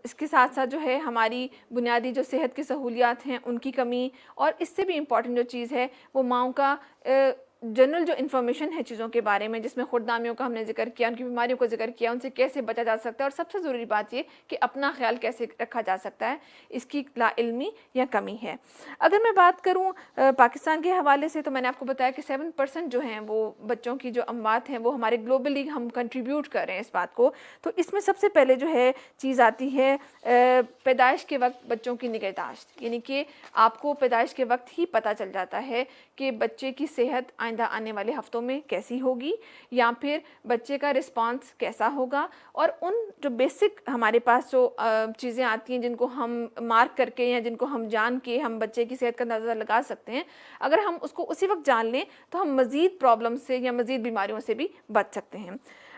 اس کے ساتھ ساتھ جو ہے ہماری بنیادی جو صحت کی سہولیات ہیں ان کی کمی، اور اس سے بھی امپورٹنٹ جو چیز ہے وہ ماؤں کا جنرل جو انفارمیشن ہے چیزوں کے بارے میں، جس میں خردامیوں کا ہم نے ذکر کیا، ان کی بیماریوں کو ذکر کیا، ان سے کیسے بچا جا سکتا ہے، اور سب سے ضروری بات یہ کہ اپنا خیال کیسے رکھا جا سکتا ہے، اس کی لا علمی یا کمی ہے۔ اگر میں بات کروں پاکستان کے حوالے سے، تو میں نے آپ کو بتایا کہ 7% جو ہیں وہ بچوں کی جو اموات ہیں وہ ہمارے گلوبلی ہم کنٹریبیوٹ کر رہے ہیں اس بات کو۔ تو اس میں سب سے پہلے جو ہے چیز آتی ہے پیدائش کے وقت بچوں کی نگہداشت، یعنی کہ آپ کو پیدائش کے وقت ہی پتہ چل جاتا ہے کہ بچے کی صحت آئندہ آنے والے ہفتوں میں کیسی ہوگی، یا پھر بچے کا رسپانس کیسا ہوگا، اور ان جو بیسک ہمارے پاس جو چیزیں آتی ہیں جن کو ہم مارک کر کے یا جن کو ہم جان کے ہم بچے کی صحت کا اندازہ لگا سکتے ہیں، اگر ہم اس کو اسی وقت جان لیں تو ہم مزید پرابلم سے یا مزید بیماریوں سے بھی بچ سکتے ہیں۔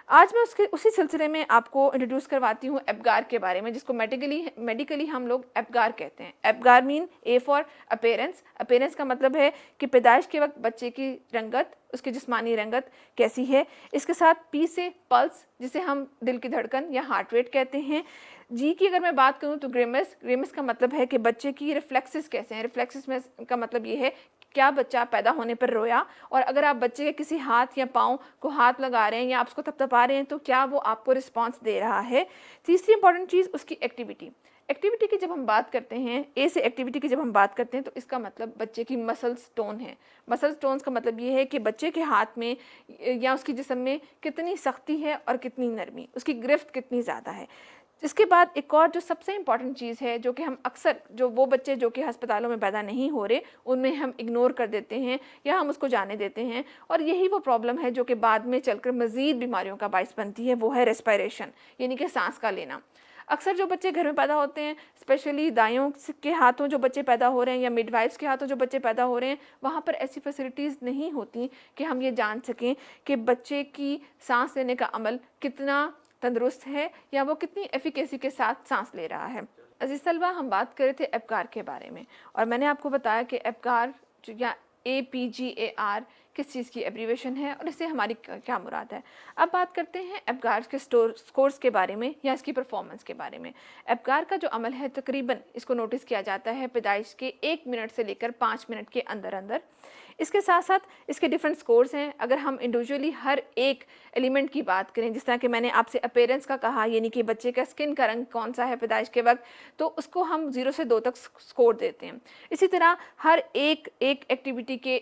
آج میں اسی سلسلے میں آپ کو انٹروڈیوس کرواتی ہوں ایپگار کے بارے میں، جس کو میڈیکلی ہم لوگ ایپگار کہتے ہیں۔ ایپگار مین اے فار اپیرنس۔ اپیرنس کا مطلب ہے کہ پیدائش کے وقت بچے کی رنگت، اس کی جسمانی رنگت کیسی ہے۔ اس کے ساتھ پی سے پلس، جسے ہم دل کی دھڑکن یا ہارٹ ریٹ کہتے ہیں۔ جی کی اگر میں بات کروں تو گریمس کا مطلب ہے کہ بچے کی ریفلیکسز کیسے ہیں۔ ریفلیکسز میں کا مطلب یہ ہے کیا بچہ پیدا ہونے پر رویا، اور اگر آپ بچے کے کسی ہاتھ یا پاؤں کو ہاتھ لگا رہے ہیں یا آپ اس کو تھپتھپا رہے ہیں تو کیا وہ آپ کو رسپانس دے رہا ہے۔ تیسری امپورٹنٹ چیز اس کی ایکٹیویٹی کی جب ہم بات کرتے ہیں، اے سے ایکٹیویٹی کی جب ہم بات کرتے ہیں تو اس کا مطلب بچے کی مسلز ٹون ہے۔ مسلز ٹونز کا مطلب یہ ہے کہ بچے کے ہاتھ میں یا اس کی جسم میں کتنی سختی ہے اور کتنی نرمی، اس کی گرفت کتنی زیادہ ہے۔ اس کے بعد ایک اور جو سب سے امپورٹنٹ چیز ہے، جو کہ ہم اکثر جو وہ بچے جو کہ ہسپتالوں میں پیدا نہیں ہو رہے ان میں ہم اگنور کر دیتے ہیں یا ہم اس کو جانے دیتے ہیں، اور یہی وہ پرابلم ہے جو کہ بعد میں چل کر مزید بیماریوں کا باعث بنتی ہے، وہ ہے ریسپائریشن، یعنی کہ سانس کا لینا۔ اکثر جو بچے گھر میں پیدا ہوتے ہیں، اسپیشلی دائیوں کے ہاتھوں جو بچے پیدا ہو رہے ہیں یا مڈ وائفس کے ہاتھوں جو بچے پیدا ہو رہے ہیں، وہاں پر ایسی فیسلٹیز نہیں ہوتی کہ ہم یہ جان سکیں کہ بچے کی سانس لینے کا عمل کتنا تندرست ہے یا وہ کتنی ایفیکیسی کے ساتھ سانس لے رہا ہے۔ عزیز طلبہ، ہم بات کر رہے تھے ایپگار کے بارے میں، اور میں نے آپ کو بتایا کہ ایپگار یا APGAR کس چیز کی ایبریویشن ہے اور اس سے ہماری کیا مراد ہے۔ اب بات کرتے ہیں ایپگار کے سکورز کے بارے میں یا اس کی پرفارمنس کے بارے میں۔ ایپگار کا جو عمل ہے تقریباً اس کو نوٹس کیا جاتا ہے پیدائش کے 1 منٹ سے لے کر 5 منٹ کے اندر اندر۔ اس کے ساتھ ساتھ اس کے ڈیفرنٹ سکورز ہیں۔ اگر ہم انڈیویجولی ہر ایک ایلیمنٹ کی بات کریں، جس طرح کہ میں نے آپ سے اپیرنس کا کہا، یعنی کہ بچے کا اسکن کا رنگ کون سا ہے پیدائش کے وقت، تو اس کو ہم 0 سے 2 تک سکور دیتے ہیں۔ اسی طرح ہر ایک ایکٹیویٹی کے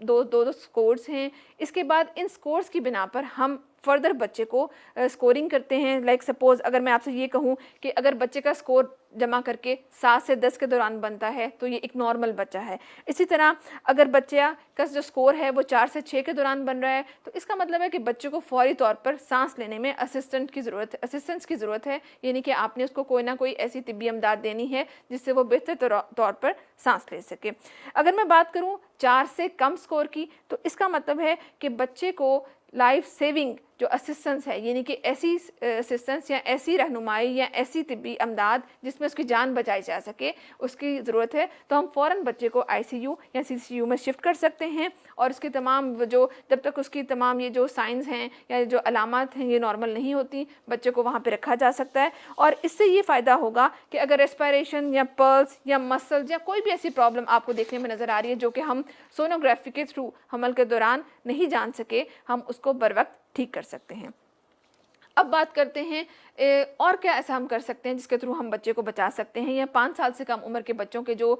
دو سکورز ہیں۔ اس کے بعد ان سکورز کی بنا پر ہم فردر بچے کو سکورنگ کرتے ہیں۔ لائک سپوز اگر میں آپ سے یہ کہوں کہ اگر بچے کا سکور جمع کر کے 7 سے 10 کے دوران بنتا ہے تو یہ ایک نارمل بچہ ہے۔ اسی طرح اگر بچہ کا جو سکور ہے وہ 4 سے 6 کے دوران بن رہا ہے تو اس کا مطلب ہے کہ بچے کو فوری طور پر سانس لینے میں اسسٹنس کی ضرورت ہے، یعنی کہ آپ نے اس کو کوئی نہ کوئی ایسی طبی امداد دینی ہے جس سے وہ بہتر طور پر سانس لے سکے۔ اگر میں بات کروں 4 سے کم سکور کی، تو اس کا مطلب ہے کہ بچے کو لائف سیونگ جو اسسٹنس ہے، یعنی کہ ایسی اسسٹنس یا ایسی رہنمائی یا ایسی طبی امداد جس میں اس کی جان بچائی جا سکے، اس کی ضرورت ہے، تو ہم فوراً بچے کو ICU یا CCU میں شفٹ کر سکتے ہیں، اور اس کی تمام جب تک اس کی تمام یہ جو سائنز ہیں یا جو علامات ہیں یہ نارمل نہیں ہوتی، بچے کو وہاں پہ رکھا جا سکتا ہے۔ اور اس سے یہ فائدہ ہوگا کہ اگر ریسپائریشن یا پلس یا مسلز یا کوئی بھی ایسی پرابلم آپ کو دیکھنے میں نظر آ رہی ہے جو کہ ہم سونوگرافی کے تھرو حمل کے دوران نہیں جان سکے، ہم اس کو بر وقت ٹھیک کر سکتے ہیں۔ اب بات کرتے ہیں اور کیا ایسا ہم کر سکتے ہیں جس کے تھرو ہم بچے کو بچا سکتے ہیں یا 5 سال سے کم عمر کے بچوں کے جو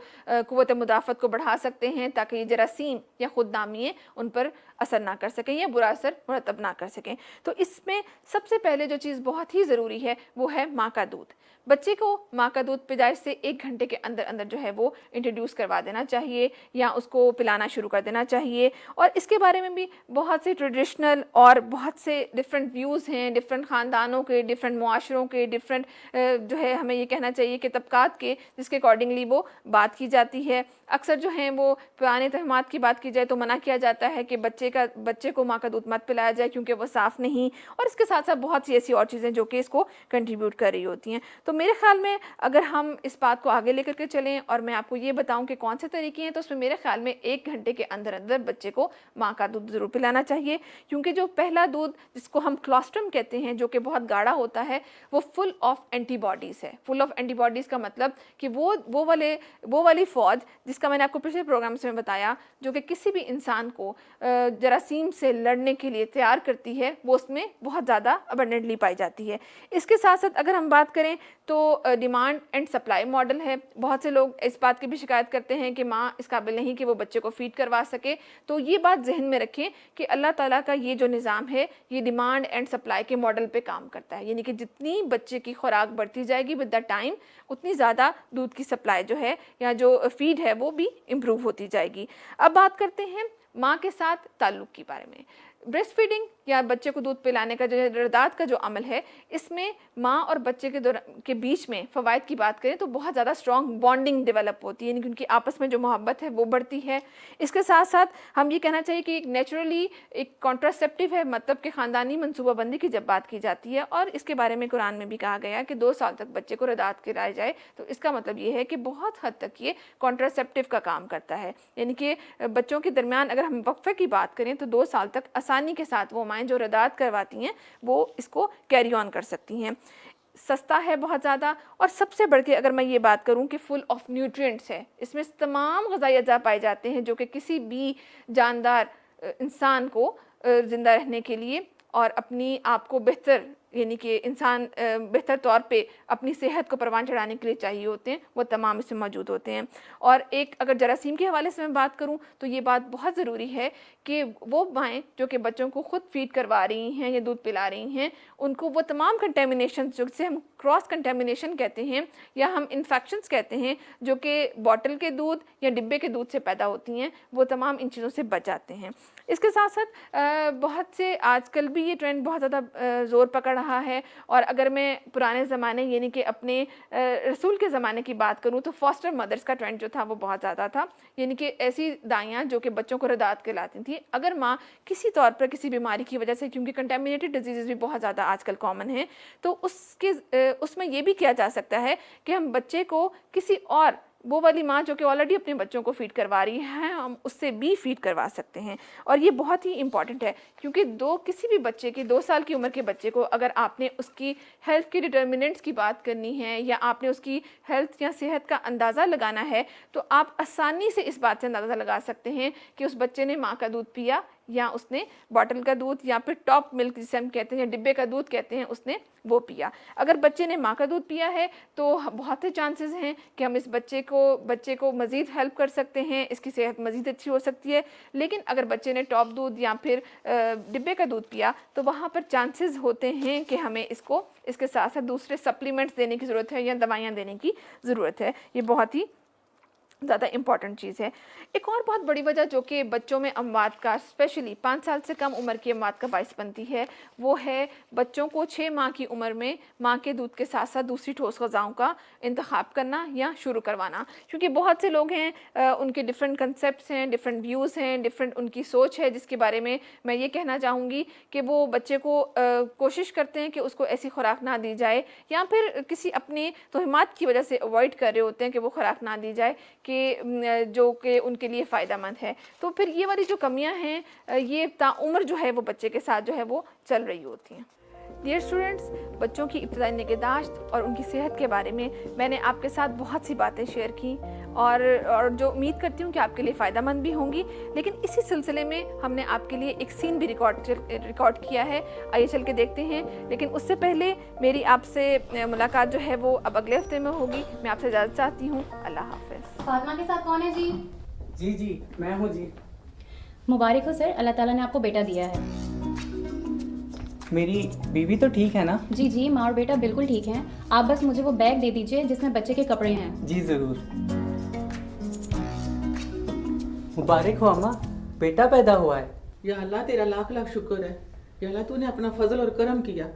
قوت مدافعت کو بڑھا سکتے ہیں تاکہ یہ جراثیم یا خوددامییں ان پر اثر نہ کر سکیں یا برا اثر مرتب نہ کر سکیں۔ تو اس میں سب سے پہلے جو چیز بہت ہی ضروری ہے وہ ہے ماں کا دودھ۔ بچے کو ماں کا دودھ پیدائش سے 1 گھنٹے کے اندر اندر جو ہے وہ انٹروڈیوس کروا دینا چاہیے یا اس کو پلانا شروع کر دینا چاہیے۔ اور اس کے بارے میں بھی بہت سے ٹریڈیشنل اور بہت سے ڈفرینٹ ویوز ہیں، ڈفرینٹ خاندانوں کے، ڈفرینٹ معاشروں کے، ڈفرینٹ جو ہے ہمیں یہ کہنا چاہیے کہ طبقات کے، جس کے اکارڈنگلی وہ بات کی جاتی ہے۔ اکثر جو ہیں وہ پرانے توہمات کی بات کی جائے تو منع کیا جاتا ہے کہ بچے کو ماں کا دودھ مت پلایا جائے کیونکہ وہ صاف نہیں، اور اس کے ساتھ ساتھ بہت سی ایسی اور چیزیں جو کہ اس کو کنٹریبیوٹ کر رہی ہوتی ہیں۔ تو میرے خیال میں اگر ہم اس بات کو آگے لے کر کے چلیں اور میں آپ کو یہ بتاؤں کہ کون سے طریقے ہیں، تو اس میں میرے خیال میں 1 گھنٹے کے اندر اندر بچے کو ماں کا دودھ ضرور پلانا چاہیے، کیونکہ جو پہلا دودھ جس کو ہم کلوسٹرم کہتے ہیں، جو کہ بہت گاڑھا ہوتا ہے, وہ فل آف اینٹی باڈیز ہے. فل آف اینٹی باڈیز کا مطلب کہ وہ والی فوج جس کا میں نے آپ کو پچھلے پروگرام سے بتایا, جو کہ کسی بھی انسان کو جراثیم سے لڑنے کے لیے تیار کرتی ہے, وہ اس میں بہت زیادہ ابنڈنٹلی پائی جاتی ہے. اس کے ساتھ ساتھ اگر ہم بات کریں تو ڈیمانڈ اینڈ سپلائی ماڈل ہے. بہت سے لوگ اس بات کی بھی شکایت کرتے ہیں کہ ماں اس قابل نہیں کہ وہ بچے کو فیڈ کروا سکے. تو یہ بات ذہن میں رکھیں کہ اللہ تعالیٰ کا یہ جو نظام ہے یہ ڈیمانڈ اینڈ سپلائی کے ماڈل پہ کام کرتا ہے, یعنی کہ جتنی بچے کی خوراک بڑھتی جائے گی ود دا ٹائم, اتنی زیادہ دودھ کی سپلائی جو ہے یا جو فیڈ ہے وہ بھی امپروو ہوتی جائے گی. اب بات کرتے ہیں ماں کے ساتھ تعلق کے بارے میں. بریسٹ فیڈنگ یا بچے کو دودھ پلانے کا جو رضاعت کا جو عمل ہے, اس میں ماں اور بچے کے بیچ میں فوائد کی بات کریں تو بہت زیادہ اسٹرانگ بانڈنگ ڈیولپ ہوتی ہے, یعنی کہ ان کی آپس میں جو محبت ہے وہ بڑھتی ہے. اس کے ساتھ ساتھ ہم یہ کہنا چاہیے کہ ایک نیچرلی ایک کانٹراسیپٹیو ہے, مطلب کہ خاندانی منصوبہ بندی کی جب بات کی جاتی ہے, اور اس کے بارے میں قرآن میں بھی کہا گیا کہ 2 سال تک بچے کو رضاعت کرائی جائے, تو اس کا مطلب یہ ہے کہ بہت حد تک یہ کانٹراسیپٹیو کا کام کرتا ہے. یعنی کہ بچوں کے درمیان اگر ہم وقفے کی بات کریں تو 2 سال تک آسانی کے ساتھ وہ مائیں جو رضاعت کرواتی ہیں وہ اس کو کیری آن کر سکتی ہیں. سستا ہے بہت زیادہ, اور سب سے بڑھ کے اگر میں یہ بات کروں کہ فل آف نیوٹرینٹس ہے, اس میں تمام غذائی اجزاء پائے جاتے ہیں جو کہ کسی بھی جاندار انسان کو زندہ رہنے کے لیے اور اپنی آپ کو بہتر, یعنی کہ انسان بہتر طور پہ اپنی صحت کو پروان چڑھانے کے لیے چاہیے ہوتے ہیں, وہ تمام اس میں موجود ہوتے ہیں. اور ایک اگر جراثیم کے حوالے سے میں بات کروں تو یہ بات بہت ضروری ہے کہ وہ مائیں جو کہ بچوں کو خود فیڈ کروا رہی ہیں یا دودھ پلا رہی ہیں, ان کو وہ تمام کنٹیمنیشن جو سے ہم کراس کنٹیمنیشن کہتے ہیں یا ہم انفیکشنز کہتے ہیں, جو کہ بوٹل کے دودھ یا ڈبے کے دودھ سے پیدا ہوتی ہیں, وہ تمام ان چیزوں سے بچ جاتے ہیں. اس کے ساتھ ساتھ بہت سے آج کل بھی یہ ٹرینڈ بہت زیادہ زور پکڑ رہا ہے, اور اگر میں پرانے زمانے یعنی کہ اپنے رسول کے زمانے کی بات کروں تو فاسٹر مدرس کا ٹرینڈ جو تھا وہ بہت زیادہ تھا, یعنی کہ ایسی دائیاں جو کہ بچوں کو رضاعت کراتی تھیں. اگر ماں کسی طور پر کسی بیماری کی وجہ سے, کیونکہ کنٹامینیٹڈ ڈیزیزز بھی بہت زیادہ آج کل کامن ہیں, تو اس میں یہ بھی کیا جا سکتا ہے کہ ہم بچے کو کسی اور وہ والی ماں جو کہ آلریڈی اپنے بچوں کو فیڈ کروا رہی ہے, ہم اس سے بھی فیڈ کروا سکتے ہیں. اور یہ بہت ہی امپورٹنٹ ہے, کیونکہ کسی بھی بچے کی 2 سال کی عمر کے بچے کو اگر آپ نے اس کی ہیلتھ کی ڈٹرمننٹس کی بات کرنی ہے یا آپ نے اس کی ہیلتھ یا صحت کا اندازہ لگانا ہے, تو آپ آسانی سے اس بات سے اندازہ لگا سکتے ہیں کہ اس بچے نے ماں کا دودھ پیا یا اس نے باٹل کا دودھ یا پھر ٹاپ ملک جسے ہم کہتے ہیں یا ڈبے کا دودھ کہتے ہیں, اس نے وہ پیا. اگر بچے نے ماں کا دودھ پیا ہے تو بہت سے چانسز ہیں کہ ہم اس بچے کو مزید ہیلپ کر سکتے ہیں, اس کی صحت مزید اچھی ہو سکتی ہے. لیکن اگر بچے نے ٹاپ دودھ یا پھر ڈبے کا دودھ پیا تو وہاں پر چانسز ہوتے ہیں کہ ہمیں اس کے ساتھ ساتھ دوسرے سپلیمنٹس دینے کی ضرورت ہے یا دوائیاں دینے کی ضرورت ہے. یہ بہت ہی زیادہ امپورٹنٹ چیز ہے. ایک اور بہت بڑی وجہ جو کہ بچوں میں اموات کا, اسپیشلی 5 سال سے کم عمر کی اموات کا باعث بنتی ہے, وہ ہے بچوں کو 6 ماہ کی عمر میں ماں کے دودھ کے ساتھ ساتھ دوسری ٹھوس غذاؤں کا انتخاب کرنا یا شروع کروانا. کیونکہ بہت سے لوگ ہیں, ان کے ڈفرینٹ کنسیپٹس ہیں, ڈفرینٹ ویوز ہیں, ڈفرینٹ ان کی سوچ ہے, جس کے بارے میں میں یہ کہنا چاہوں گی کہ وہ بچے کو کوشش کرتے ہیں کہ اس کو ایسی خوراک نہ دی جائے, یا پھر کسی اپنی توہمات کی وجہ سے اوائڈ کر رہے ہوتے ہیں کہ وہ خوراک نہ دی جائے کہ جو کہ ان کے لیے فائدہ مند ہے. تو پھر یہ والی جو کمیاں ہیں یہ تعمر جو ہے وہ بچے کے ساتھ جو ہے وہ چل رہی ہوتی ہیں. ڈیئر اسٹوڈنٹس, بچوں کی ابتدائی نگہداشت اور ان کی صحت کے بارے میں نے آپ کے ساتھ بہت سی باتیں شیئر کی, اور جو امید کرتی ہوں کہ آپ کے لیے فائدہ مند بھی ہوں گی. لیکن اسی سلسلے میں ہم نے آپ کے لیے ایک سین بھی ریکارڈ کیا ہے, آئیے چل کے دیکھتے ہیں. لیکن اس سے پہلے میری آپ سے ملاقات جو ہے وہ اب اگلے ہفتے میں ہوگی. میں آپ سے اجازت چاہتی ہوں. اللہ حافظ. فاطمہ کے ساتھ کون ہے جی؟ جی میں ہوں جی. مبارک ہو سر, اللہ تعالیٰ نے آپ کو بیٹا دیا ہے. میری بیوی تو ٹھیک ہے نا؟ جی ماں اور بیٹا بالکل ٹھیک ہیں. آپ بس مجھے وہ بیگ دے دیجئے جس میں بچے کے کپڑے ہیں. جی ضرور. مبارک ہو اماں, بیٹا پیدا ہوا ہے. یا اللہ تیرا لاکھ لاکھ شکر ہے. یا اللہ تو نے اپنا فضل اور کرم کیا.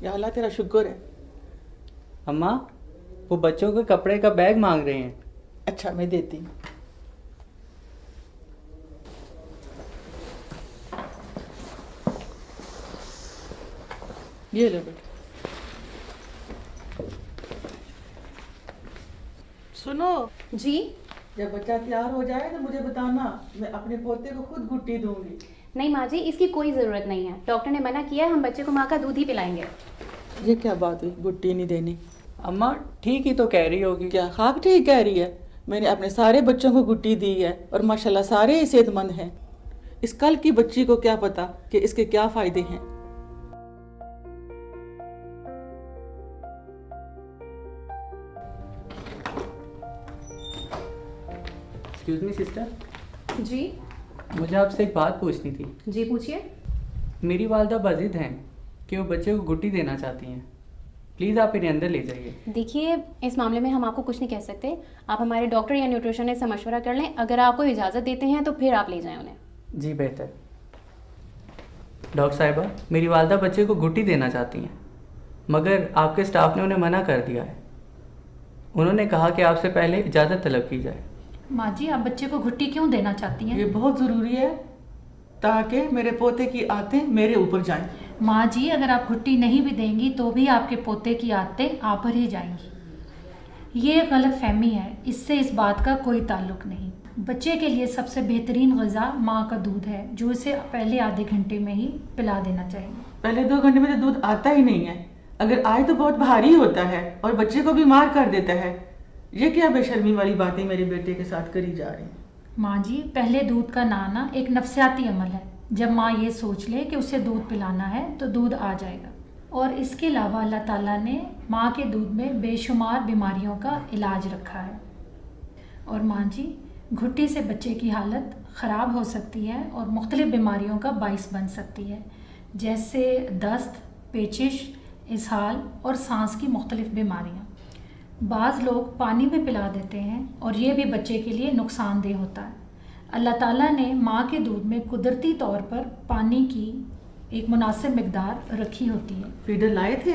یا اللہ تیرا شکر ہے. اماں, وہ بچوں کے کپڑے کا بیگ مانگ رہے ہیں. اچھا میں دیتی ہوں. یہ لو بیٹا. سنو جی جب بچہ تیار ہو جائے تو مجھے بتانا, میں اپنے پوتے کو خود گٹی دوں گی. نہیں ماں جی، اس کی کوئی ضرورت نہیں ہے، ڈاکٹر نے منع کیا ہے، ہم بچے کو ماں کا دودھ ہی پلائیں گے۔ یہ کیا بات ہوئی گٹی نہیں دینی؟ اماں ٹھیک ہی تو کہہ رہی ہوگی۔ کیا خاک ٹھیک کہہ رہی ہے؟ میں نے اپنے سارے بچوں کو گٹی دی ہے اور ماشاءاللہ سارے صحت مند ہیں۔ اس کل کی بچی کو کیا پتا کہ اس کے کیا فائدے ہیں۔ ایکسکیوز می سسٹر، جی مجھے آپ سے ایک بات پوچھنی تھی۔ جی پوچھیے۔ میری والدہ بضد ہیں کہ وہ بچے کو گٹی دینا چاہتی ہیں، پلیز آپ انہیں اندر لے جائیے۔ دیکھیے اس معاملے میں ہم آپ کو کچھ نہیں کہہ سکتے، آپ ہمارے ڈاکٹر یا نیوٹریشنسٹ سے مشورہ کر لیں، اگر آپ کو اجازت دیتے ہیں تو پھر آپ لے جائیں انہیں۔ جی بہتر۔ ڈاکٹر صاحبہ، میری والدہ بچے کو گٹی دینا چاہتی ہیں، مگر آپ کے اسٹاف نے انہیں منع کر دیا ہے۔ انہوں نے کہا کہ آپ سے پہلے اجازت طلب کی جائے۔ ماں جی آپ بچے کو گھٹی کیوں دینا چاہتی ہیں؟ یہ بہت ضروری ہے تاکہ میرے پوتے کی عادتیں میرے اوپر جائیں۔ ماں جی اگر آپ گھٹی نہیں بھی دیں گی تو بھی آپ کے پوتے کی عادتیں آپ پر ہی جائیں گی۔ یہ غلط فہمی ہے، اس سے اس بات کا کوئی تعلق نہیں۔ بچے کے لیے سب سے بہترین غذا ماں کا دودھ ہے، جو اسے پہلے آدھے گھنٹے میں ہی پلا دینا چاہیے۔ پہلے 2 گھنٹے میں تو دودھ آتا ہی نہیں ہے، اگر آئے تو بہت بھاری ہوتا ہے اور بچے کو بیمار کر دیتا ہے۔ یہ کیا بے شرمی والی باتیں میرے بیٹے کے ساتھ کری جا رہی ہیں؟ ماں جی پہلے دودھ کا نہ آنا ایک نفسیاتی عمل ہے، جب ماں یہ سوچ لے کہ اسے دودھ پلانا ہے تو دودھ آ جائے گا۔ اور اس کے علاوہ اللہ تعالیٰ نے ماں کے دودھ میں بے شمار بیماریوں کا علاج رکھا ہے۔ اور ماں جی گھٹی سے بچے کی حالت خراب ہو سکتی ہے اور مختلف بیماریوں کا باعث بن سکتی ہے، جیسے دست، پیچش، اسہال اور سانس کی مختلف بیماریاں۔ بعض لوگ پانی میں پلا دیتے ہیں اور یہ بھی بچے کے لیے نقصان دہ ہوتا ہے۔ اللہ تعالیٰ نے ماں کے دودھ میں قدرتی طور پر پانی کی ایک مناسب مقدار رکھی ہوتی ہے۔ فیڈر لائے تھے؟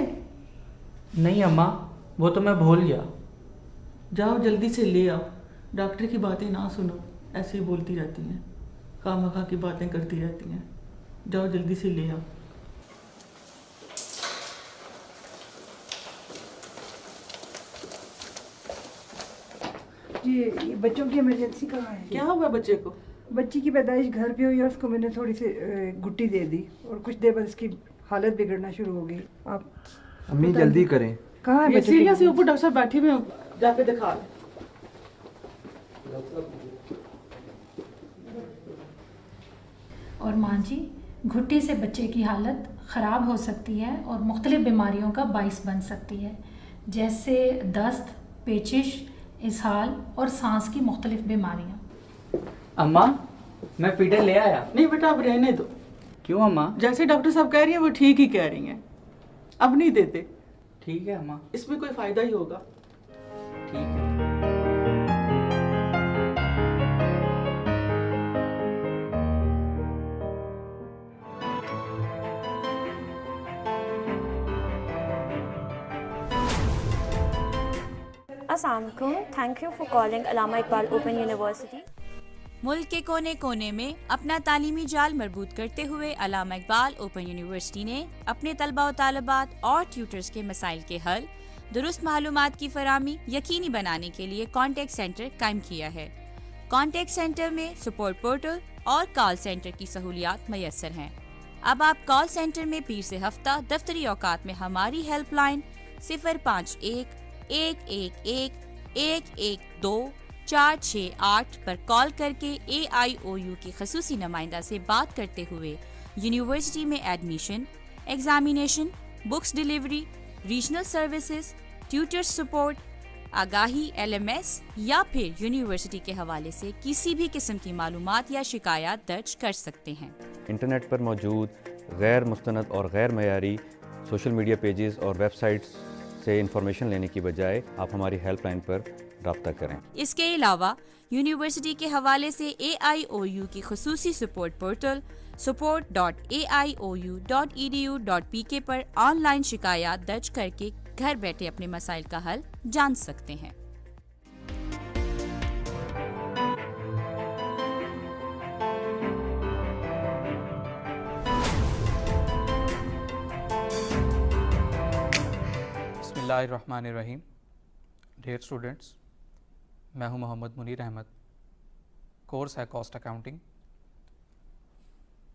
نہیں اماں، وہ تو میں بھول گیا۔ جاؤ جلدی سے لے آؤ، ڈاکٹر کی باتیں نہ سنو، ایسے ہی بولتی رہتی ہیں، خواہ مخواہ کی باتیں کرتی رہتی ہیں۔ جاؤ جلدی سے لے آؤ۔ جی یہ بچوں کی ایمرجنسی کہاں ہے؟ کیا ہوا بچے کو؟ بچی کی پیدائش گھر پہ ہوئی اور اس کو میں نے تھوڑی سی گٹی دے دی اور کچھ دیر بعد اس کی حالت بگڑنا شروع ہو گئی۔ آپ امی جلدی کریں۔ کہاں ہے یہ بچے کی؟ سیریس اوپر ڈاکٹر صاحب بیٹھے ہوئے ہیں، جا کے دکھا لیں۔ اور ماں جی گھٹی سے بچے کی حالت خراب ہو سکتی ہے اور مختلف بیماریوں کا باعث بن سکتی ہے، جیسے دست، پیچش، اسہال اور سانس کی مختلف بیماریاں۔ اماں میں فیڈر لے آیا۔ نہیں بیٹا اب رہنے دو، کیوں اماں؟ جیسے ڈاکٹر صاحب کہہ رہی ہیں وہ ٹھیک ہی کہہ رہی ہیں، اب نہیں دیتے، ٹھیک ہے اماں، اس میں کوئی فائدہ ہی ہوگا۔ ٹھیک ہے۔ السلام علیکم، thank you for calling Allama Iqbal open university. ملک کے کونے کونے میں اپنا تعلیمی جال مربوط کرتے ہوئے علامہ اقبال اوپن یونیورسٹی نے اپنے طلباء و طالبات اور ٹیوٹرز کے مسائل کے حل، درست معلومات کی فراہمی یقینی بنانے کے لیے کانٹیکٹ سینٹر قائم کیا ہے۔ کانٹیکٹ سینٹر میں سپورٹ پورٹل اور کال سینٹر کی سہولیات میسر ہیں۔ اب آپ کال سینٹر میں پیر سے ہفتہ دفتری اوقات میں ہماری ہیلپ لائن 051-111-112-468 پر کال کر کے AIOU کی خصوصی نمائندہ سے بات کرتے ہوئے یونیورسٹی میں admission, examination, books delivery, regional services, tutor support, آگاہی LMS یا پھر یونیورسٹی کے حوالے سے کسی بھی قسم کی معلومات یا شکایات درج کر سکتے ہیں۔ انٹرنیٹ پر موجود غیر مستند اور غیر معیاری سوشل میڈیا پیجز اور ویب سائٹس سے انفارمیشن لینے کی بجائے آپ ہماری ہیلپ لائن پر رابطہ کریں۔ اس کے علاوہ یونیورسٹی کے حوالے سے AIOU کی خصوصی support portal support.aiou.edu.pk per on line شکایات درج کر کے گھر بیٹھے اپنے مسائل کا حل جان سکتے ہیں۔ بسم اللہ الرحمن الرحیم۔ ڈیئر اسٹوڈنٹس، میں ہوں محمد منیر احمد، کورس ہے cost accounting.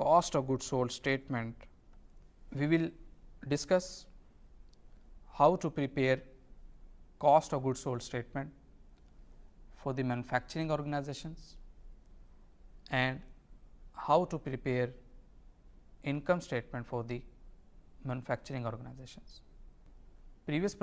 cost of goods sold statement. We will discuss how to prepare cost of goods sold statement for the manufacturing organizations and how to prepare income statement for the manufacturing organizations. Previous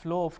flow of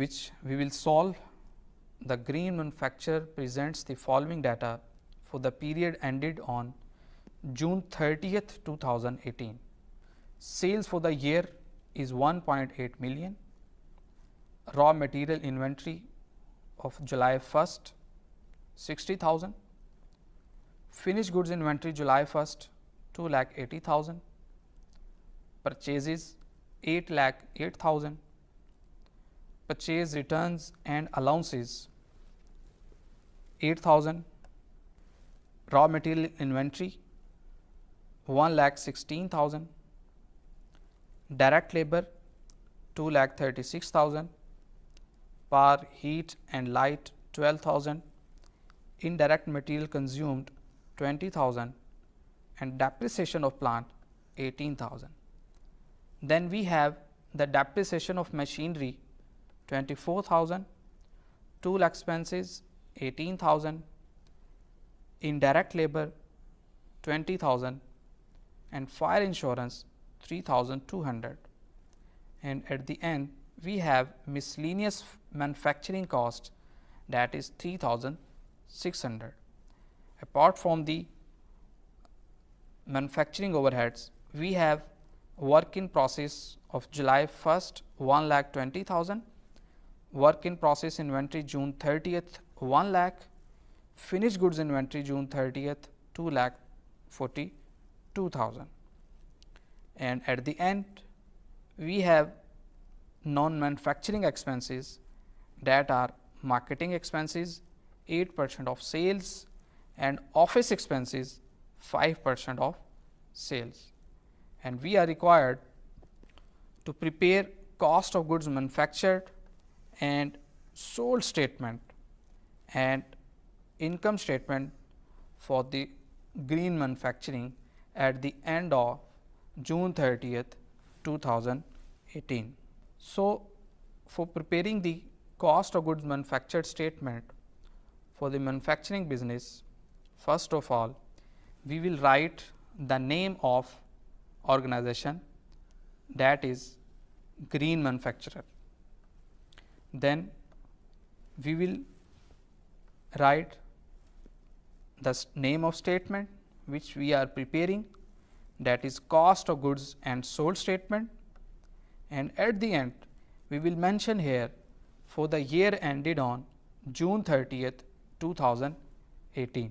which we will solve. The green manufacturer presents the following data for the period ended on June 30th, 2018. Sales for the year is 1.8 million. Raw material inventory of July 1st, 60,000. Finished goods inventory July 1st, 2,80,000. Purchases 8,08,000. Purchase returns and allowances 8,000. Raw material inventory 1,16,000. Direct labor 2,36,000. Power, heat and light 12,000. Indirect material consumed 20,000 and depreciation of plant 18,000. Then we have the depreciation of machinery 24,000, tool expenses 18,000, indirect labor 20,000 and fire insurance 3,200. And at the end we have miscellaneous manufacturing cost, that is 3,600. Apart from the manufacturing overheads, we have work in process of July 1st 1,20,000, work in process inventory June 30th 1 lakh, finished goods inventory June 30th 2,42,000. And at the end we have non-manufacturing expenses, that are marketing expenses 8% of sales and office expenses 5% of sales. And we are required to prepare cost of goods manufactured and sold statement and income statement for the green manufacturing at the end of June 30th, 2018. So, for preparing the cost of goods manufactured statement for the manufacturing business, first of all we will write the name of organization, that is green manufacturer. Then we will write the name of statement which we are preparing, that is cost of goods and sold statement, and at the end we will mention here for the year ended on June 30th, 2018.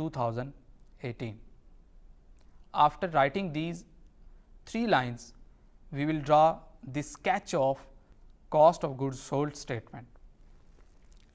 2018. After writing these 3 lines, we will draw the sketch of cost of goods sold statement.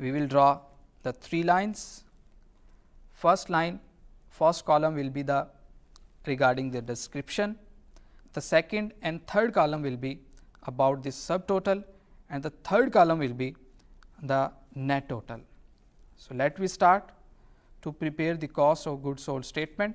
we will draw the 3 lines. First line, first column will be the regarding the description. The second and third column will be about the subtotal, and the third column will be the net total. So let we start to prepare the cost of goods sold statement.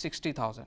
60,000.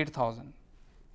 8,000.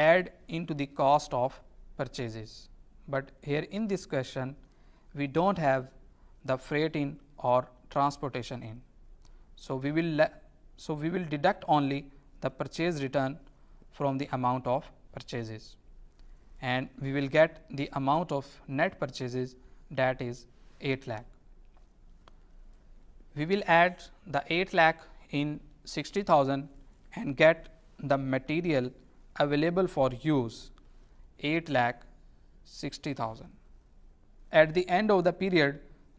add into the cost of purchases. But here in this question we don't have the freight in or transportation in. So we will deduct only the purchase return from the amount of purchases, and we will get the amount of net purchases, that is 8 lakh. We will add the 8 lakh in 60,000 and get the material available for use, 8,60,000. At the end of the period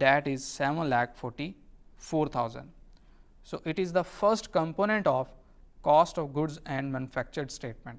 that is 7,44,000. So it is the first component of cost of goods and manufactured statement.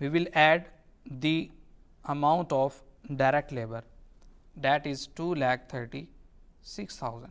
we will add the amount of direct labor, that is 2,36,000.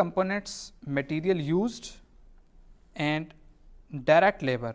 components material used and direct labor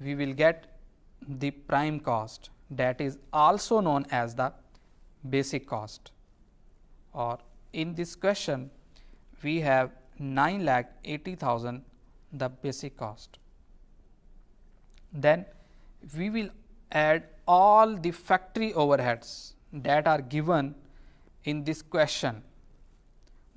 we will get the prime cost, that is also known as the basic cost. Or in this question we have 9,80,000 the basic cost. Then we will add all the factory overheads that are given in this question.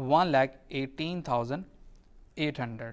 1,18,800.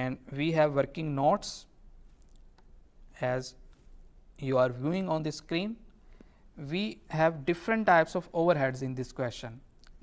and we have working notes as you are viewing on the screen. We have different types of overheads in this question,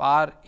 power,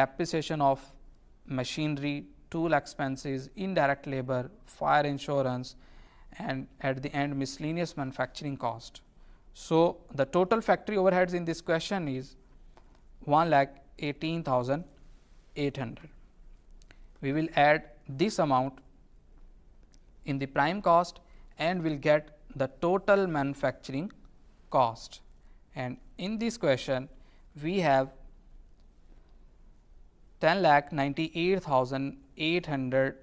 depreciation of machinery, tool expenses, indirect labor, fire insurance, and at the end miscellaneous manufacturing cost. So the total factory overheads in this question is 1,18,800. We will add this amount in the prime cost and will get the total manufacturing cost. And in this question we have 10,98,800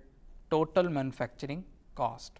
total manufacturing cost.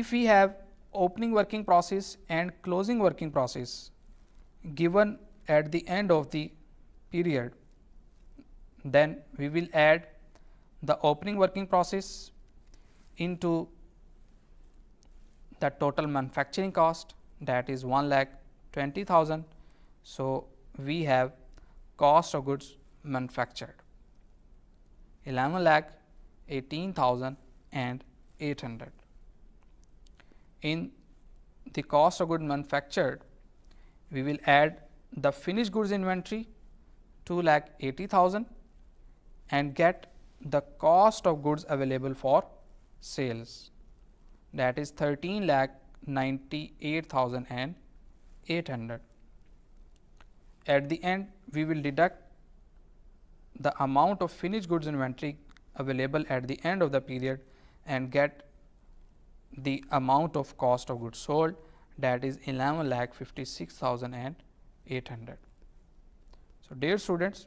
If we have opening working process and closing working process given at the end of the period, then we will add the opening working process into the total manufacturing cost, that is 1,20,000. So we have cost of goods manufactured. 11,18,800. In the cost of goods manufactured, we will add the finished goods inventory 2,80,000 and get the cost of goods available for sales, that is 13,98,800. At the end, we will deduct the amount of finished goods inventory available at the end of the period and get the amount of cost of goods sold, that is 11,56,800. So dear students,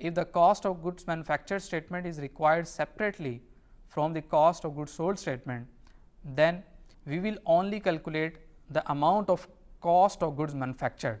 If the cost of goods manufactured statement is required separately from the cost of goods sold statement, then we will only calculate the amount of cost of goods manufactured.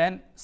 then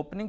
opening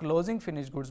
closing finished goods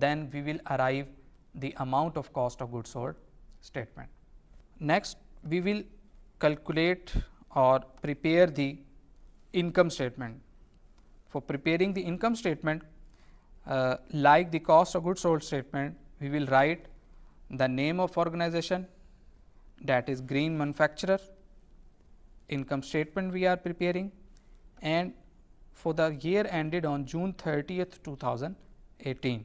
then we will arrive the amount of cost of goods sold statement. Next, we will calculate or prepare the income statement. For preparing the income statement, like the cost of goods sold statement, we will write the name of organization, that is green manufacturer, income statement we are preparing, and for the year ended on June 30th 2018.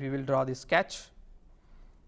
we will draw the sketch.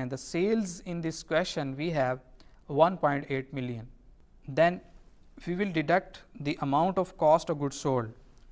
and the sales in this question we have 1.8 million. Then we will deduct the amount of cost of goods sold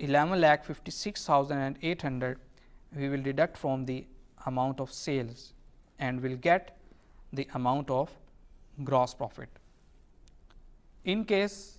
11,56,800 we will deduct from the amount of sales and will get the amount of gross profit. In case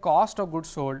cost of goods sold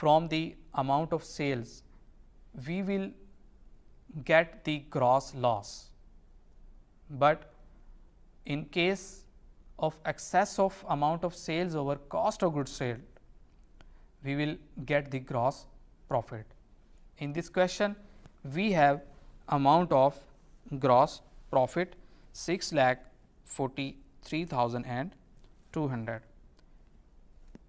from the amount of sales, we will get the gross loss. But in case of excess of amount of sales over cost of goods sold, we will get the gross profit. In this question, we have amount of gross profit 6,43,200.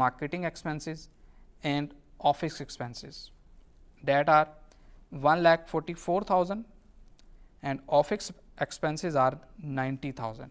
marketing expenses and office expenses, that are 1,44,000 and office expenses are 90,000.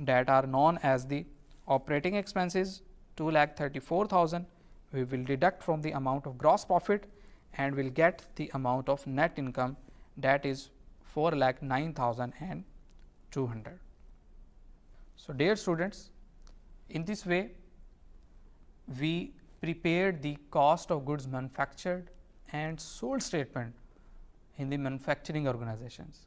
that are known as the operating expenses 2,34,000. We will deduct from the amount of gross profit and will get the amount of net income, that is 4,09,200. So dear students, in this way we prepared the cost of goods manufactured and sold statement in the manufacturing organizations.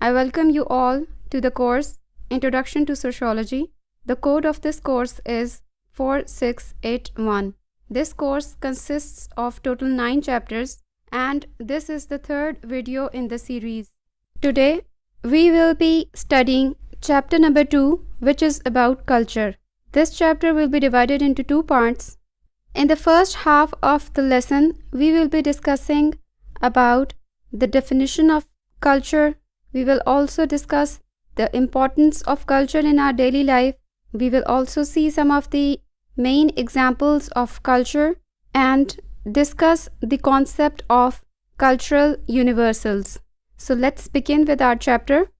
I welcome you all to the course Introduction to Sociology. The code of this course is 4681. This course consists of total 9 chapters and this is the third video in the series. Today we will be studying chapter number 2, which is about culture. This chapter will be divided into 2 parts. In the first half of the lesson, we will be discussing about the definition of culture. We will also discuss the importance of culture in our daily life. We will also see some of the main examples of culture and discuss the concept of cultural universals. So let's begin with our chapter.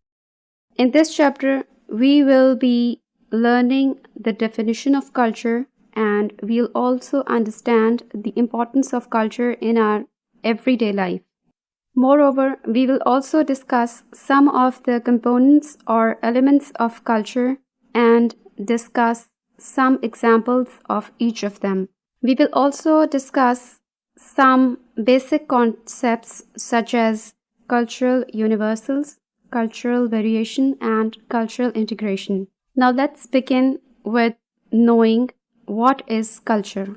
In this chapter, we will be learning the definition of culture, and we'll also understand the importance of culture in our everyday life. Moreover, we will also discuss some of the components or elements of culture and discuss some examples of each of them. We will also discuss some basic concepts such as cultural universals, cultural variation, and cultural integration. Now let's begin with knowing what is culture.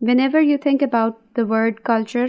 Whenever you think about the word culture,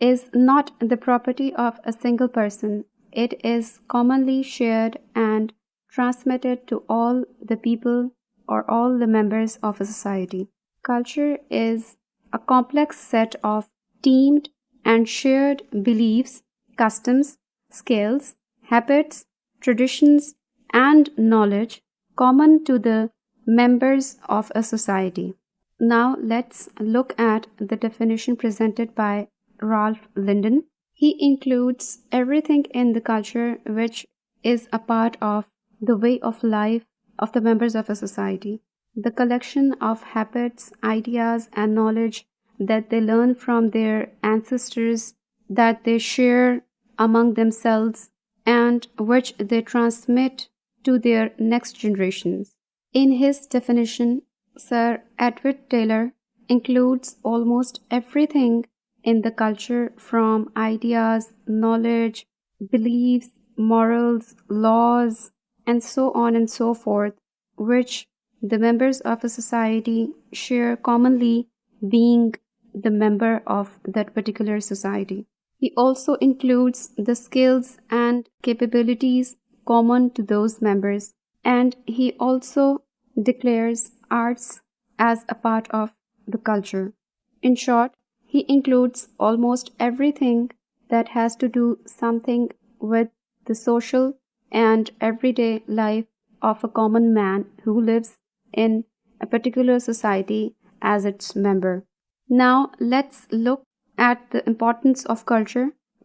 is not the property of a single person. It is commonly shared and transmitted to all the people or all the members of a society. Culture is a complex set of teamed and shared beliefs, customs, skills, habits, traditions, and knowledge common to the members of a society. Now let's look at the definition presented by Ralph Linden. He includes everything in the culture which is a part of the way of life of the members of a society. The collection of habits, ideas, and knowledge that they learn from their ancestors, that they share among themselves, and which they transmit to their next generations. In his definition, Sir Edward Taylor includes almost everything in the culture from ideas, knowledge, beliefs, morals, laws, and so on and so forth, which the members of a society share commonly, being the member of that particular society. He also includes the skills and capabilities common to those members, and he also declares arts as a part of the culture. In short, he includes almost everything that has to do something with the social and everyday life of a common man who lives in a particular society as its member. Now let's look at the importance of culture.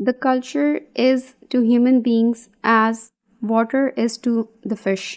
The culture is to human beings as water is to the fish.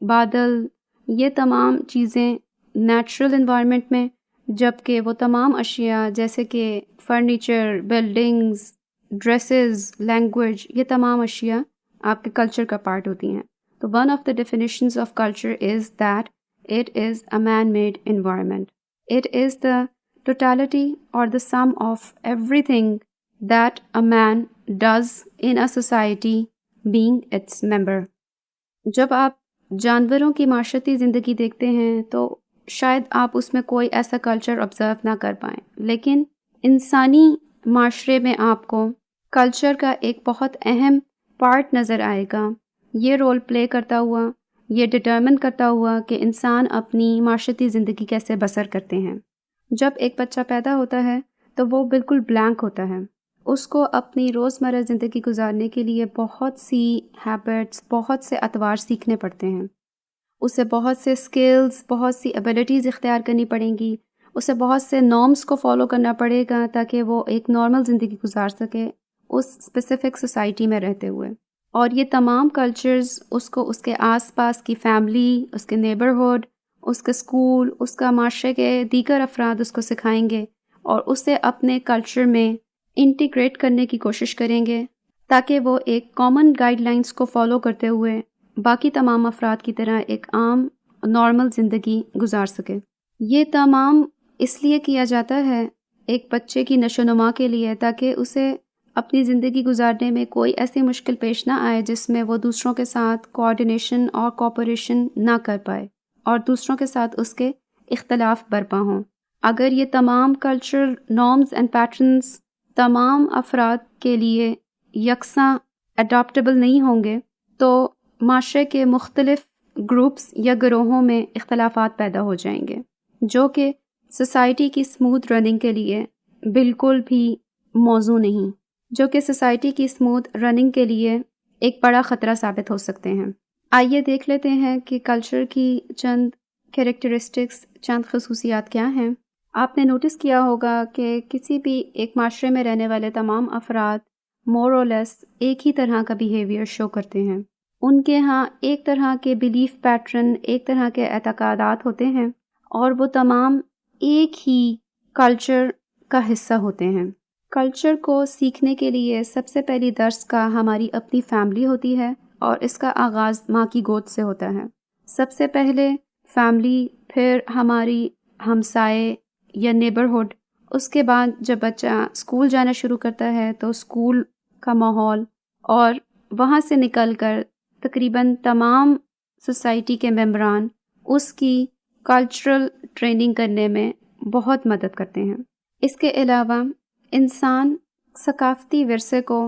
بادل، یہ تمام چیزیں natural environment میں، جبکہ وہ تمام اشیاء جیسے کہ فرنیچر، بلڈنگز، ڈریسز، لینگویج، یہ تمام اشیاء آپ کے کلچر کا پارٹ ہوتی ہیں. تو one of the definitions of culture is that it is a man made environment. It is the totality or the sum of everything that a man does in a society being its member. جب آپ جانوروں کی معاشرتی زندگی دیکھتے ہیں تو شاید آپ اس میں کوئی ایسا کلچر آبزرو نہ کر پائیں، لیکن انسانی معاشرے میں آپ کو کلچر کا ایک بہت اہم پارٹ نظر آئے گا. یہ رول پلے کرتا ہوا، یہ ڈٹرمن کرتا ہوا کہ انسان اپنی معاشرتی زندگی کیسے بسر کرتے ہیں. جب ایک بچہ پیدا ہوتا ہے تو وہ بالکل بلینک ہوتا ہے. اس کو اپنی روزمرہ زندگی گزارنے کے لیے بہت سی ہیبٹس، بہت سے اطوار سیکھنے پڑتے ہیں. اسے بہت سے سکلز، بہت سی ایبلٹیز اختیار کرنی پڑیں گی. اسے بہت سے نارمز کو فالو کرنا پڑے گا تاکہ وہ ایک نارمل زندگی گزار سکے اس اسپیسیفک سوسائٹی میں رہتے ہوئے. اور یہ تمام کلچرز اس کو اس کے آس پاس کی فیملی، اس کے نیبرہڈ، اس کے اسکول، اس کا معاشرے کے دیگر افراد اس کو سکھائیں گے اور اسے اپنے کلچر میں انٹیگریٹ کرنے کی کوشش کریں گے تاکہ وہ ایک کامن گائیڈ لائنس کو فالو کرتے ہوئے باقی تمام افراد کی طرح ایک عام نارمل زندگی گزار سکے. یہ تمام اس لیے کیا جاتا ہے ایک بچے کی نشو و نما کے لیے تاکہ اسے اپنی زندگی گزارنے میں کوئی ایسی مشکل پیش نہ آئے جس میں وہ دوسروں کے ساتھ کوآرڈینیشن اور کوآپریشن نہ کر پائے اور دوسروں کے ساتھ اس کے اختلاف برپا ہوں. اگر یہ تمام کلچرل نارمز اینڈ پیٹرنز تمام افراد کے لیے یکساں اڈاپٹیبل نہیں ہوں گے تو معاشرے کے مختلف گروپس یا گروہوں میں اختلافات پیدا ہو جائیں گے، جو کہ سوسائٹی کی اسموتھ رننگ کے لیے بالکل بھی موزوں نہیں، جو کہ سوسائٹی کی اسموتھ رننگ کے لیے ایک بڑا خطرہ ثابت ہو سکتے ہیں. آئیے دیکھ لیتے ہیں کہ کلچر کی چند کیریکٹرسٹکس، چند خصوصیات کیا ہیں. آپ نے نوٹس کیا ہوگا کہ کسی بھی ایک معاشرے میں رہنے والے تمام افراد مور اور لیس ایک ہی طرح کا بیہیویئر شو کرتے ہیں. ان کے ہاں ایک طرح کے بیلیف پیٹرن، ایک طرح کے اعتقادات ہوتے ہیں اور وہ تمام ایک ہی کلچر کا حصہ ہوتے ہیں. کلچر کو سیکھنے کے لیے سب سے پہلی درس کا ہماری اپنی فیملی ہوتی ہے اور اس کا آغاز ماں کی گود سے ہوتا ہے. سب سے پہلے فیملی، پھر ہماری ہمسائے یا نیبرہڈ، اس کے بعد جب بچہ اسکول جانا شروع کرتا ہے تو اسکول کا ماحول، اور وہاں سے نکل کر تقریباً تمام سوسائٹی کے ممبران اس کی کلچرل ٹریننگ کرنے میں بہت مدد کرتے ہیں. اس کے علاوہ انسان ثقافتی ورثے کو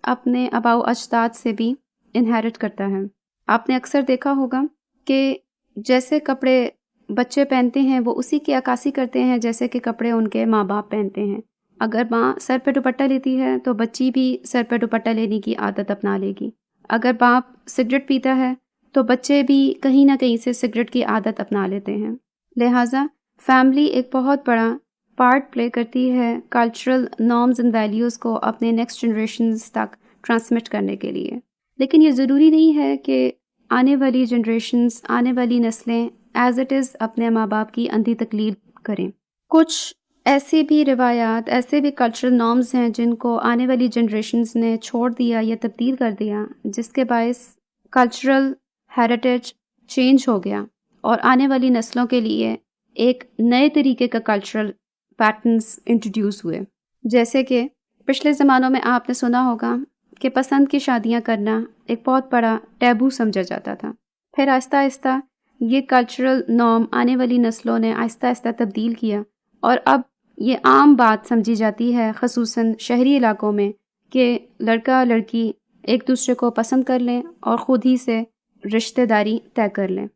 اپنے آباء و اجداد سے بھی انہیرٹ کرتا ہے. آپ نے اکثر دیکھا ہوگا کہ جیسے کپڑے بچے پہنتے ہیں وہ اسی کی عکاسی کرتے ہیں جیسے کہ کپڑے ان کے ماں باپ پہنتے ہیں. اگر ماں سر پہ دوپٹہ لیتی ہے تو بچی بھی سر پہ دوپٹہ لینے کی عادت اپنا لے گی. اگر باپ سگریٹ پیتا ہے تو بچے بھی کہیں نہ کہیں سے سگریٹ کی عادت اپنا لیتے ہیں. لہٰذا فیملی ایک بہت بڑا پارٹ پلے کرتی ہے کلچرل نارمز اینڈ ویلیوز کو اپنے نیکسٹ جنریشنز تک ٹرانسمٹ کرنے کے لیے. لیکن یہ ضروری نہیں ہے کہ آنے والی جنریشنز، آنے والی نسلیں ایز اٹ از اپنے ماں باپ کی اندھی تقلید کریں. کچھ ایسی بھی روایات، ایسے بھی کلچرل نارمز ہیں جن کو آنے والی جنریشنز نے چھوڑ دیا یا تبدیل کر دیا، جس کے باعث کلچرل ہیریٹیج چینج ہو گیا اور آنے والی نسلوں کے لیے ایک نئے طریقے کا کلچرل پیٹرنز انٹروڈیوس ہوئے. جیسے کہ پچھلے زمانوں میں آپ نے سنا ہوگا کہ پسند کی شادیاں کرنا ایک بہت بڑا ٹیبو سمجھا جاتا تھا. پھر آہستہ آہستہ یہ کلچرل نارم آنے والی نسلوں نے آہستہ آہستہ تبدیل کیا اور اب یہ عام بات سمجھی جاتی ہے خصوصاً شہری علاقوں میں کہ لڑکا لڑکی ایک دوسرے کو پسند کر لیں اور خود ہی سے رشتہ داری طے کر لیں.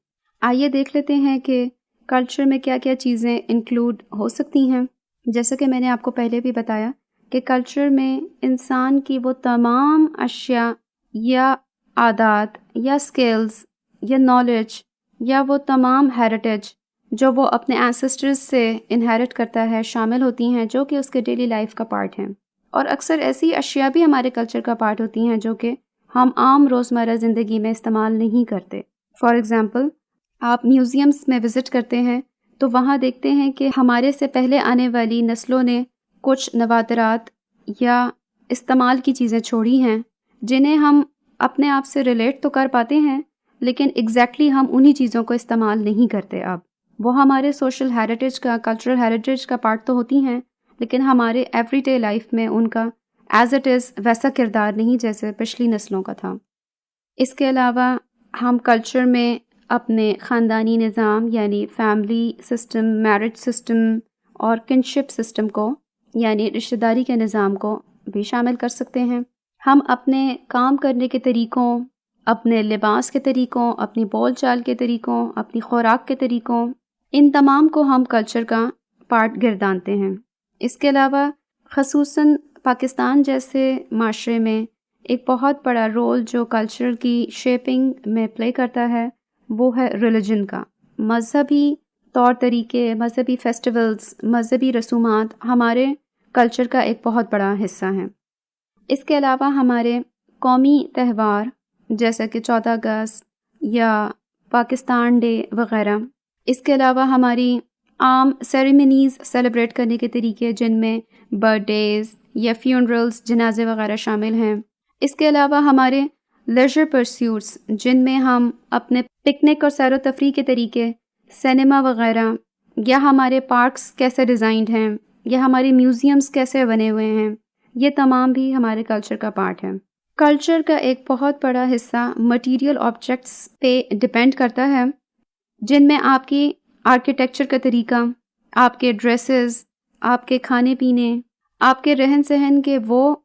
آئیے دیکھ لیتے ہیں کہ کلچر میں کیا کیا چیزیں انکلوڈ ہو سکتی ہیں. جیسا کہ میں نے آپ کو پہلے بھی بتایا کہ کلچر میں انسان کی وہ تمام اشیاء یا عادات یا سکلز یا نالج یا وہ تمام ہیریٹیج جو وہ اپنے اینسسٹرز سے انہیرٹ کرتا ہے شامل ہوتی ہیں جو کہ اس کے ڈیلی لائف کا پارٹ ہیں. اور اکثر ایسی اشیاء بھی ہمارے کلچر کا پارٹ ہوتی ہیں جو کہ ہم عام روزمرہ زندگی میں استعمال نہیں کرتے. فار ایگزامپل آپ میوزیمس میں وزٹ کرتے ہیں تو وہاں دیکھتے ہیں کہ ہمارے سے پہلے آنے والی نسلوں نے کچھ نوادرات یا استعمال کی چیزیں چھوڑی ہیں جنہیں ہم اپنے آپ سے ریلیٹ تو کر پاتے ہیں لیکن ایگزیکٹلی ہم انہی چیزوں کو استعمال نہیں کرتے اب. وہ ہمارے سوشل ہیریٹیج کا، کلچرل ہیریٹیج کا پارٹ تو ہوتی ہیں لیکن ہمارے ایوری ڈے لائف میں ان کا ایز اٹ از ویسا کردار نہیں جیسے پچھلی نسلوں کا تھا. اس کے علاوہ ہم کلچر میں اپنے خاندانی نظام یعنی فیملی سسٹم، میرج سسٹم اور کنشپ سسٹم کو یعنی رشتہ داری کے نظام کو بھی شامل کر سکتے ہیں. ہم اپنے کام کرنے کے طریقوں، اپنے لباس کے طریقوں، اپنی بول چال کے طریقوں، اپنی خوراک کے طریقوں، ان تمام کو ہم کلچر کا پارٹ گردانتے ہیں. اس کے علاوہ خصوصاً پاکستان جیسے معاشرے میں ایک بہت بڑا رول جو کلچر کی شیپنگ میں پلے کرتا ہے وہ ہے ریلیجن کا. مذہبی طور طریقے، مذہبی فیسٹیولز، مذہبی رسومات ہمارے کلچر کا ایک بہت بڑا حصہ ہیں. اس کے علاوہ ہمارے قومی تہوار جیسا کہ 14 اگست یا پاکستان ڈے وغیرہ، اس کے علاوہ ہماری عام سیریمنیز سیلیبریٹ کرنے کے طریقے جن میں برتھ ڈیز یا فیونرلز، جنازے وغیرہ شامل ہیں. اس کے علاوہ ہمارے لیجر پرسیوٹس جن میں ہم اپنے پکنک اور سیر و تفریح کے طریقے، سینما وغیرہ، یا ہمارے پارکس کیسے ڈیزائنڈ ہیں، یا ہمارے میوزیمز کیسے بنے ہوئے ہیں، یہ تمام بھی ہمارے کلچر کا پارٹ ہے. کلچر کا ایک بہت بڑا حصہ مٹیریل آبجیکٹس پہ ڈپینڈ کرتا ہے جن میں آپ کی آرکیٹیکچر کا طریقہ، آپ کے ڈریسز، آپ کے کھانے پینے، آپ کے رہن سہن کے وہ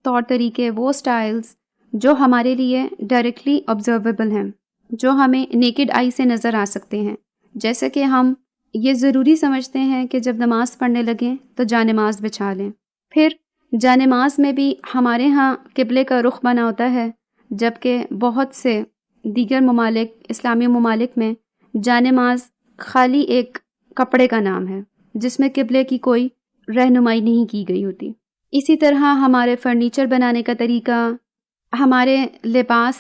طور طریقے، وہ سٹائلز جو ہمارے لیے ڈائریکٹلی آبزرویبل ہیں، جو ہمیں نیکڈ آئی سے نظر آ سکتے ہیں. جیسے کہ ہم یہ ضروری سمجھتے ہیں کہ جب نماز پڑھنے لگیں تو جانماز بچھا لیں. پھر جانماز میں بھی ہمارے ہاں قبلے کا رخ بنا ہوتا ہے، جبکہ بہت سے دیگر ممالک، اسلامی ممالک میں جانماز خالی ایک کپڑے کا نام ہے جس میں قبلے کی کوئی رہنمائی نہیں کی گئی ہوتی. اسی طرح ہمارے فرنیچر بنانے کا طریقہ، ہمارے لباس،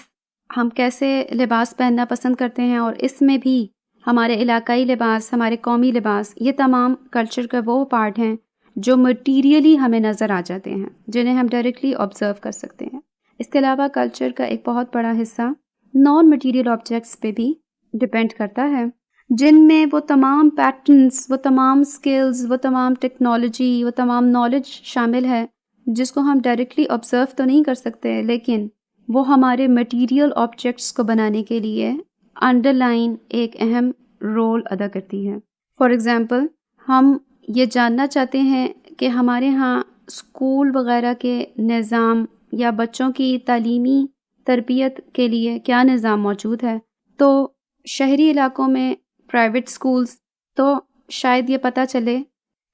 ہم کیسے لباس پہننا پسند کرتے ہیں، اور اس میں بھی ہمارے علاقائی لباس، ہمارے قومی لباس، یہ تمام کلچر کا وہ پارٹ ہیں جو مٹیریلی ہمیں نظر آ جاتے ہیں، جنہیں ہم ڈائریکٹلی آبزرو کر سکتے ہیں. اس کے علاوہ کلچر کا ایک بہت بڑا حصہ نان مٹیریل آبجیکٹس پہ بھی ڈپینڈ کرتا ہے جن میں وہ تمام پیٹرنس، وہ تمام سکلز، وہ تمام ٹیکنالوجی، وہ تمام نالج شامل ہے جس کو ہم ڈائریکٹلی آبزرو تو نہیں کر سکتے لیکن وہ ہمارے مٹیریل آبجیکٹس کو بنانے کے لیے انڈر لائن ایک اہم رول ادا کرتی ہے. فار ایگزامپل ہم یہ جاننا چاہتے ہیں کہ ہمارے ہاں اسکول وغیرہ کے نظام یا بچوں کی تعلیمی تربیت کے لیے کیا نظام موجود ہے، تو شہری علاقوں میں پرائیویٹ اسکولز، تو شاید یہ پتہ چلے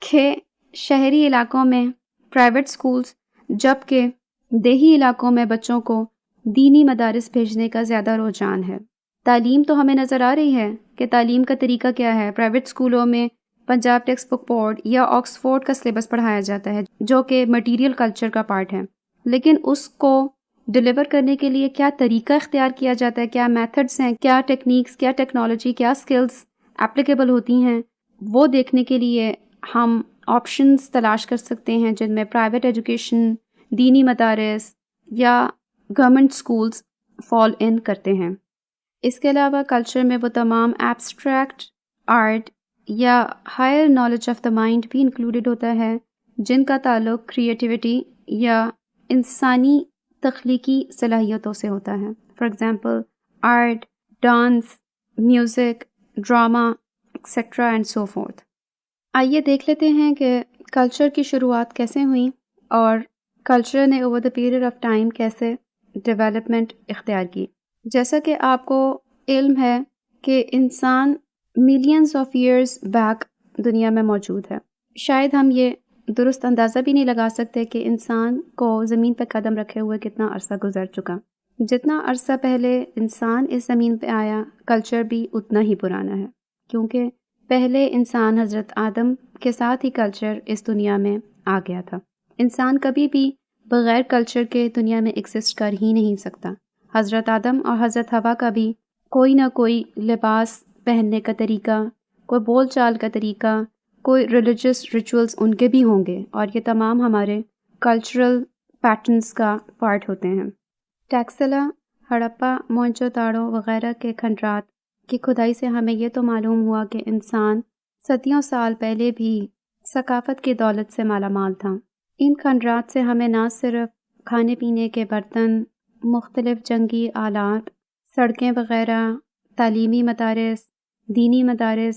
کہ شہری علاقوں میں پرائیویٹ اسکولز جبکہ دیہی علاقوں میں بچوں کو دینی مدارس بھیجنے کا زیادہ رجحان ہے. تعلیم تو ہمیں نظر آ رہی ہے کہ تعلیم کا طریقہ کیا ہے. پرائیویٹ اسکولوں میں پنجاب ٹیکسٹ بک بورڈ یا آکسفورڈ کا سلیبس پڑھایا جاتا ہے جو کہ مٹیریل کلچر کا پارٹ ہے، لیکن اس کو ڈیلیور کرنے کے لیے کیا طریقہ اختیار کیا جاتا ہے، کیا میتھڈس ہیں، کیا ٹیکنیکس، کیا ٹیکنالوجی، کیا سکلز اپلیکیبل ہوتی ہیں، وہ دیکھنے کے لیے ہم آپشنز تلاش کر سکتے ہیں جن میں پرائیویٹ ایجوکیشن، دینی مدارس یا گورنمنٹ سکولز فال ان کرتے ہیں. اس کے علاوہ کلچر میں وہ تمام ایبسٹریکٹ آرٹ یا higher knowledge of the mind بھی انکلوڈیڈ ہوتا ہے جن کا تعلق کریٹیوٹی یا انسانی تخلیقی صلاحیتوں سے ہوتا ہے. For example art, dance, music, drama etcetera and so forth. آئیے دیکھ لیتے ہیں کہ کلچر کی شروعات کیسے ہوئیں اور کلچر نے over the period of time کیسے ڈیولپمنٹ اختیار کی. جیسا کہ آپ کو علم ہے کہ انسان ملینز آف ایئرز بیک دنیا میں موجود ہے. شاید ہم یہ درست اندازہ بھی نہیں لگا سکتے کہ انسان کو زمین پہ قدم رکھے ہوئے کتنا عرصہ گزر چکا. جتنا عرصہ پہلے انسان اس زمین پہ آیا، کلچر بھی اتنا ہی پرانا ہے، کیونکہ پہلے انسان حضرت آدم کے ساتھ ہی کلچر اس دنیا میں آ گیا تھا. انسان کبھی بھی بغیر کلچر کے دنیا میں ایگزسٹ کر ہی نہیں سکتا. حضرت آدم اور حضرت حوا کا بھی کوئی نہ کوئی لباس پہننے کا طریقہ، کوئی بول چال کا طریقہ، کوئی ریلیجس ریچولز ان کے بھی ہوں گے، اور یہ تمام ہمارے کلچرل پیٹرنز کا پارٹ ہوتے ہیں۔ ٹیکسلا، ہڑپا، موئنچو داڑو وغیرہ کے کھنڈرات کی کھدائی سے ہمیں یہ تو معلوم ہوا کہ انسان صدیوں سال پہلے بھی ثقافت کی دولت سے مالا مال تھا۔ ان کھنڈرات سے ہمیں نہ صرف کھانے پینے کے برتن، مختلف جنگی آلات، سڑکیں وغیرہ، تعلیمی مدارس، دینی مدارس،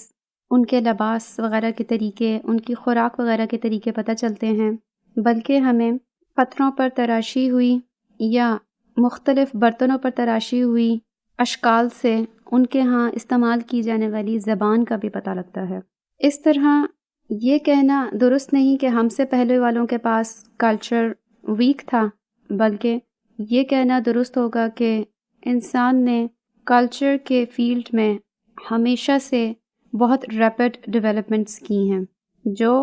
ان کے لباس وغیرہ کے طریقے، ان کی خوراک وغیرہ کے طریقے پتہ چلتے ہیں، بلکہ ہمیں پتھروں پر تراشی ہوئی یا مختلف برتنوں پر تراشی ہوئی اشکال سے ان کے ہاں استعمال کی جانے والی زبان کا بھی پتہ لگتا ہے۔ اس طرح یہ کہنا درست نہیں کہ ہم سے پہلے والوں کے پاس کلچر ویک تھا، بلکہ یہ کہنا درست ہوگا کہ انسان نے کلچر کے فیلڈ میں ہمیشہ سے بہت ریپڈ ڈیولپمنٹس کی ہیں۔ جو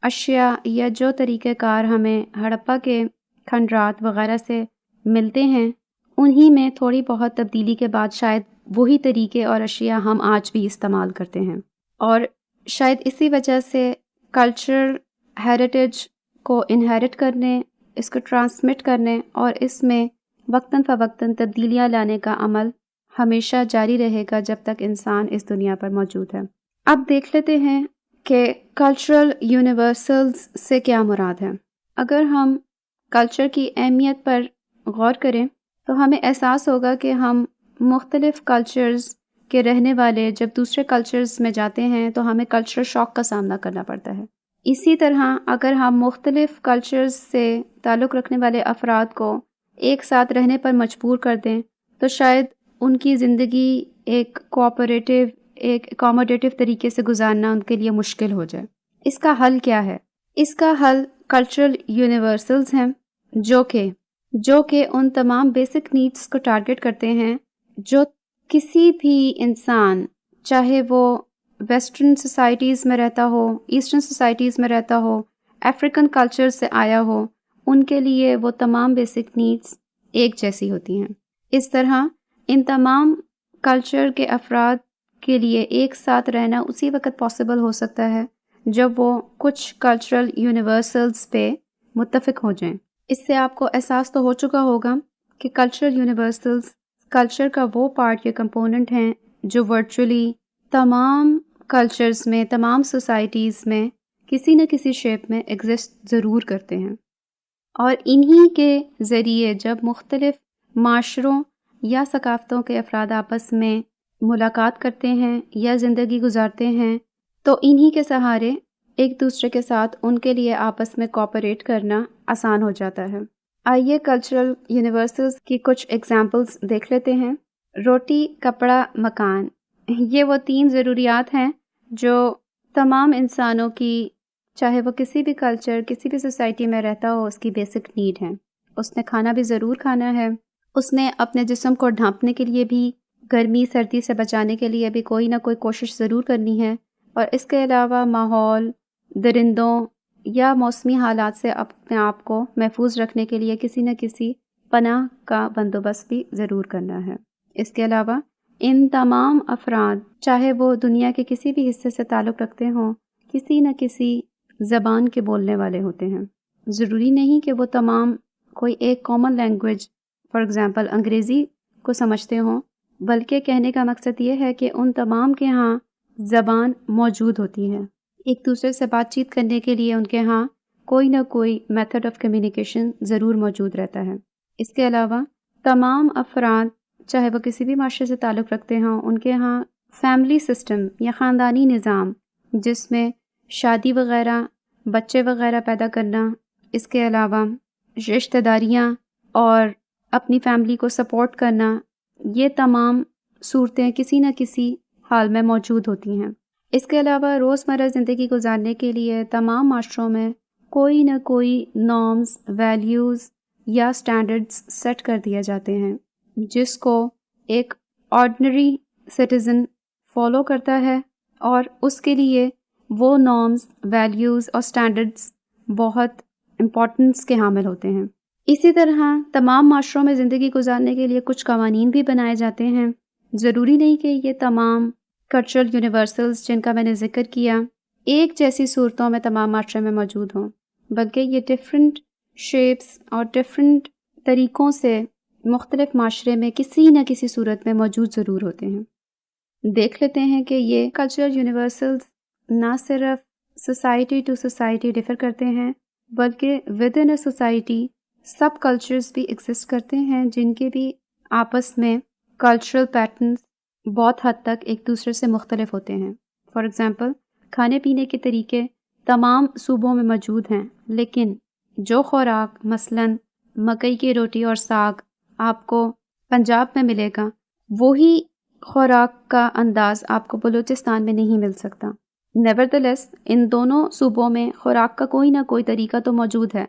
اشیاء یا جو طریقہ کار ہمیں ہڑپا کے کھنڈرات وغیرہ سے ملتے ہیں، انہی میں تھوڑی بہت تبدیلی کے بعد شاید وہی طریقے اور اشیاء ہم آج بھی استعمال کرتے ہیں، اور شاید اسی وجہ سے کلچرل ہیریٹیج کو انہیرٹ کرنے، اس کو ٹرانسمٹ کرنے اور اس میں وقتاً فوقتاً تبدیلیاں لانے کا عمل ہمیشہ جاری رہے گا جب تک انسان اس دنیا پر موجود ہے۔ اب دیکھ لیتے ہیں کہ کلچرل یونیورسلز سے کیا مراد ہے۔ اگر ہم کلچر کی اہمیت پر غور کریں تو ہمیں احساس ہوگا کہ ہم مختلف کلچرز کے رہنے والے جب دوسرے کلچرز میں جاتے ہیں تو ہمیں کلچرل شاک کا سامنا کرنا پڑتا ہے۔ اسی طرح اگر ہم مختلف کلچرز سے تعلق رکھنے والے افراد کو ایک ساتھ رہنے پر مجبور کر دیں تو شاید ان کی زندگی ایک کوآپریٹیو، ایک اکاموڈیٹیو طریقے سے گزارنا ان کے لیے مشکل ہو جائے۔ اس کا حل کیا ہے؟ اس کا حل کلچرل یونیورسلز ہیں جو کہ ان تمام بیسک نیڈس کو ٹارگٹ کرتے ہیں جو کسی بھی انسان، چاہے وہ ویسٹرن سوسائٹیز میں رہتا ہو، ایسٹرن سوسائٹیز میں رہتا ہو، افریقن کلچر سے آیا ہو، ان کے لیے وہ تمام بیسک نیڈس ایک جیسی ہوتی ہیں۔ اس طرح ان تمام کلچر کے افراد کے لیے ایک ساتھ رہنا اسی وقت پاسبل ہو سکتا ہے جب وہ کچھ کلچرل یونیورسلز پہ متفق ہو جائیں۔ اس سے آپ کو احساس تو ہو چکا ہوگا کہ کلچرل یونیورسلز کلچر کا وہ پارٹ یا کمپوننٹ ہیں جو ورچولی تمام کلچرز میں، تمام سوسائٹیز میں کسی نہ کسی شیپ میں ایگزسٹ ضرور کرتے ہیں، اور انہی کے ذریعے جب مختلف معاشروں یا ثقافتوں کے افراد آپس میں ملاقات کرتے ہیں یا زندگی گزارتے ہیں تو انہی کے سہارے ایک دوسرے کے ساتھ ان کے لیے آپس میں کوآپریٹ کرنا آسان ہو جاتا ہے۔ آئیے کلچرل یونیورسلز کی کچھ ایگزامپلز دیکھ لیتے ہیں۔ روٹی، کپڑا، مکان، یہ وہ 3 ضروریات ہیں جو تمام انسانوں کی، چاہے وہ کسی بھی کلچر، کسی بھی سوسائٹی میں رہتا ہو، اس کی بیسک نیڈ ہے۔ اس نے کھانا بھی ضرور کھانا ہے، اس نے اپنے جسم کو ڈھانپنے کے لیے بھی، گرمی سردی سے بچانے کے لیے بھی کوئی نہ کوئی کوشش ضرور کرنی ہے، اور اس کے علاوہ ماحول، درندوں یا موسمی حالات سے اپنے آپ کو محفوظ رکھنے کے لیے کسی نہ کسی پناہ کا بندوبست بھی ضرور کرنا ہے۔ اس کے علاوہ ان تمام افراد، چاہے وہ دنیا کے کسی بھی حصے سے تعلق رکھتے ہوں، کسی نہ کسی زبان کے بولنے والے ہوتے ہیں۔ ضروری نہیں کہ وہ تمام کوئی ایک کامن لینگویج، فار ایگزامپل انگریزی کو سمجھتے ہوں، بلکہ کہنے کا مقصد یہ ہے کہ ان تمام کے ہاں زبان موجود ہوتی ہے، ایک دوسرے سے بات چیت کرنے کے لیے ان کے ہاں کوئی نہ کوئی میتھڈ آف کمیونیکیشن ضرور موجود رہتا ہے۔ اس کے علاوہ تمام افراد، چاہے وہ کسی بھی معاشرے سے تعلق رکھتے ہوں، ان کے ہاں فیملی سسٹم یا خاندانی نظام، جس میں شادی وغیرہ، بچے وغیرہ پیدا کرنا، اس کے علاوہ رشتہ داریاں اور اپنی فیملی کو سپورٹ کرنا، یہ تمام صورتیں کسی نہ کسی حال میں موجود ہوتی ہیں۔ اس کے علاوہ روزمرہ زندگی گزارنے کے لیے تمام معاشروں میں کوئی نہ کوئی نارمز، ویلیوز یا سٹینڈرڈز سیٹ کر دیے جاتے ہیں جس کو ایک آرڈنری سٹیزن فالو کرتا ہے، اور اس کے لیے وہ نارمز، ویلیوز اور سٹینڈرڈز بہت امپورٹنس کے حامل ہوتے ہیں۔ اسی طرح تمام معاشروں میں زندگی گزارنے کے لیے کچھ قوانین بھی بنائے جاتے ہیں ضروری نہیں کہ یہ تمام کلچرل یونیورسلز جن کا میں نے ذکر کیا ایک جیسی صورتوں میں تمام معاشرے میں موجود ہوں، بلکہ یہ ڈفرینٹ شیپس اور ڈفرینٹ طریقوں سے مختلف معاشرے میں کسی نہ کسی صورت میں موجود ضرور ہوتے ہیں۔ دیکھ لیتے ہیں کہ یہ کلچرل یونیورسلز نہ صرف سوسائٹی ٹو سوسائٹی ڈفر کرتے ہیں، بلکہ with in a society sub cultures بھی ایگزسٹ کرتے ہیں جن کے بھی آپس میں کلچرل پیٹرنز بہت حد تک ایک دوسرے سے مختلف ہوتے ہیں۔ فار ایگزامپل، کھانے پینے کے طریقے تمام صوبوں میں موجود ہیں، لیکن جو خوراک مثلاً مکئی کی روٹی اور ساگ آپ کو پنجاب میں ملے گا، وہی خوراک کا انداز آپ کو بلوچستان میں نہیں مل سکتا۔ نیورتھلیس ان دونوں صوبوں میں خوراک کا کوئی نہ کوئی طریقہ تو موجود ہے،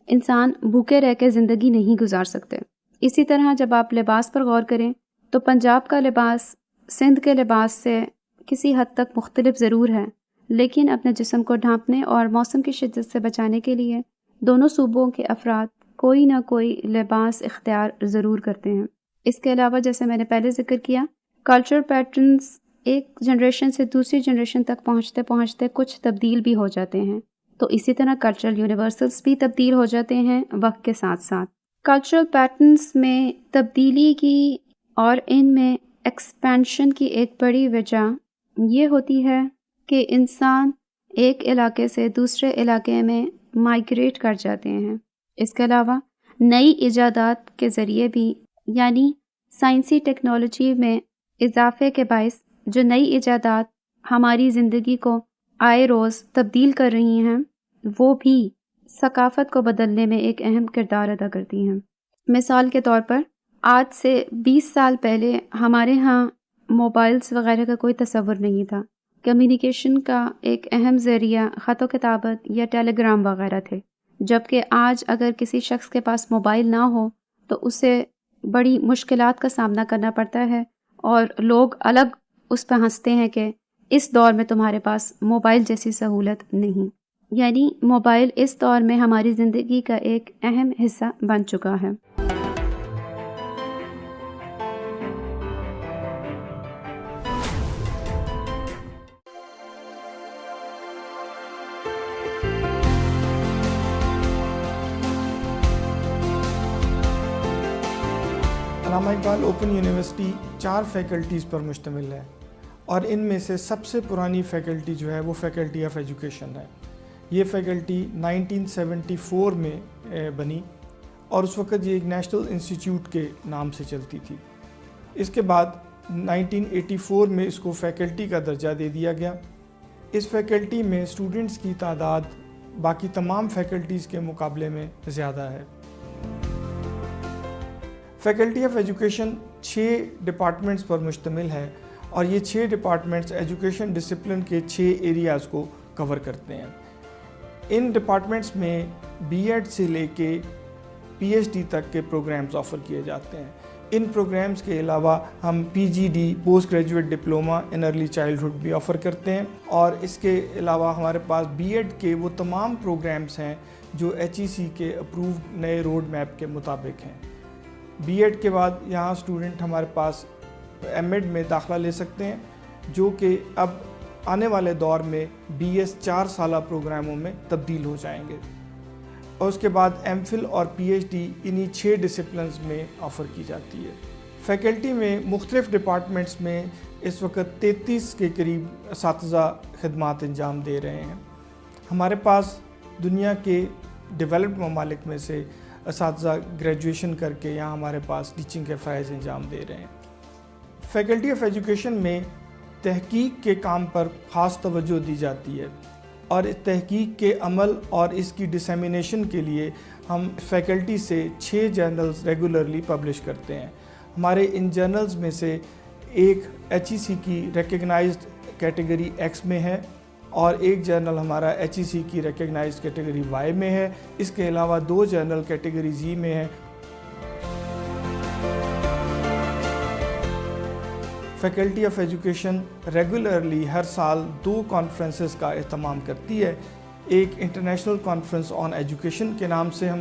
انسان بھوکے رہ کے زندگی نہیں گزار سکتے۔ اسی طرح جب آپ لباس پر غور کریں تو پنجاب کا لباس سندھ کے لباس سے کسی حد تک مختلف ضرور ہے، لیکن اپنے جسم کو ڈھانپنے اور موسم کی شدت سے بچانے کے لیے دونوں صوبوں کے افراد کوئی نہ کوئی لباس اختیار ضرور کرتے ہیں۔ اس کے علاوہ جیسے میں نے پہلے ذکر کیا، کلچر پیٹرنز ایک جنریشن سے دوسری جنریشن تک پہنچتے پہنچتے کچھ تبدیل بھی ہو جاتے ہیں، تو اسی طرح کلچرل یونیورسلز بھی تبدیل ہو جاتے ہیں وقت کے ساتھ ساتھ۔ کلچرل پیٹرنز میں تبدیلی کی اور ان میں ایکسپینشن کی ایک بڑی وجہ یہ ہوتی ہے کہ انسان ایک علاقے سے دوسرے علاقے میں مائیگریٹ کر جاتے ہیں۔ اس کے علاوہ نئی ایجادات کے ذریعے بھی، یعنی سائنسی ٹیکنالوجی میں اضافے کے باعث جو نئی ایجادات ہماری زندگی کو آئے روز تبدیل کر رہی ہیں، وہ بھی ثقافت کو بدلنے میں ایک اہم کردار ادا کرتی ہیں۔ مثال کے طور پر آج سے 20 سال پہلے ہمارے ہاں موبائلز وغیرہ کا کوئی تصور نہیں تھا۔ کمیونیکیشن کا ایک اہم ذریعہ خط و کتابت یا ٹیلی گرام وغیرہ تھے، جبکہ آج اگر کسی شخص کے پاس موبائل نہ ہو تو اسے بڑی مشکلات کا سامنا کرنا پڑتا ہے، اور لوگ الگ اس پہ ہنستے ہیں کہ اس دور میں تمہارے پاس موبائل جیسی سہولت نہیں۔ یعنی موبائل اس دور میں ہماری زندگی کا ایک اہم حصہ بن چکا ہے۔ علامہ اقبال اوپن یونیورسٹی 4 فیکلٹیز پر مشتمل ہے، اور ان میں سے سب سے پرانی فیکلٹی جو ہے وہ فیکلٹی آف ایجوکیشن ہے۔ یہ فیکلٹی 1974 میں بنی، اور اس وقت یہ ایک نیشنل انسٹیٹیوٹ کے نام سے چلتی تھی۔ اس کے بعد 1984 میں اس کو فیکلٹی کا درجہ دے دیا گیا۔ اس فیکلٹی میں اسٹوڈنٹس کی تعداد باقی تمام فیکلٹیز کے مقابلے میں زیادہ ہے۔ فیکلٹی آف ایجوکیشن 6 ڈپارٹمنٹس پر مشتمل ہے، اور یہ 6 ڈپارٹمنٹس ایجوکیشن ڈسپلن کے 6 ایریاز کو کور کرتے ہیں۔ ان ڈپارٹمنٹس میں بی ایڈ سے لے کے پی ایچ ڈی تک کے پروگرامز آفر کیے جاتے ہیں۔ ان پروگرامز کے علاوہ ہم P G D post graduate diploma in early childhood بھی آفر کرتے ہیں، اور اس کے علاوہ ہمارے پاس بی ایڈ کے وہ تمام پروگرامز ہیں جو ایچ ای سی کے اپرووڈ نئے روڈ میپ کے مطابق ہیں۔ بی ایڈ کے بعد یہاں اسٹوڈنٹ ہمارے پاس ایم ایڈ میں داخلہ لے سکتے ہیں، جو کہ اب آنے والے دور میں بی ایس 4 سالہ پروگراموں میں تبدیل ہو جائیں گے، اور اس کے بعد ایم فل اور پی ایچ ڈی انہی 6 ڈسپلنز میں آفر کی جاتی ہے۔ فیکلٹی میں مختلف ڈپارٹمنٹس میں اس وقت 33 کے قریب اساتذہ خدمات انجام دے رہے ہیں۔ ہمارے پاس دنیا کے ڈیولپڈ ممالک میں سے اساتذہ گریجویشن کر کے یہاں ہمارے پاس ٹیچنگ کے فرائض انجام دے رہے ہیں۔ فیکلٹی آف ایجوکیشن میں تحقیق کے کام پر خاص توجہ دی جاتی ہے، اور تحقیق کے عمل اور اس کی ڈسیمینیشن کے لیے ہم فیکلٹی سے 6 جرنلز ریگولرلی پبلش کرتے ہیں۔ ہمارے ان جرنلز میں سے ایک ایچ ای سی کی ریکگنائزڈ کیٹیگری ایکس میں ہے، اور ایک جرنل ہمارا ایچ ای سی کی ریکگنائزڈ کیٹیگری وائی میں ہے۔ اس کے علاوہ 2 جرنل کیٹیگری زی میں ہے۔ فیکلٹی آف ایجوکیشن ریگولرلی ہر سال 2 کانفرنسز کا اہتمام کرتی ہے۔ ایک انٹرنیشنل کانفرنس آن ایجوکیشن کے نام سے ہم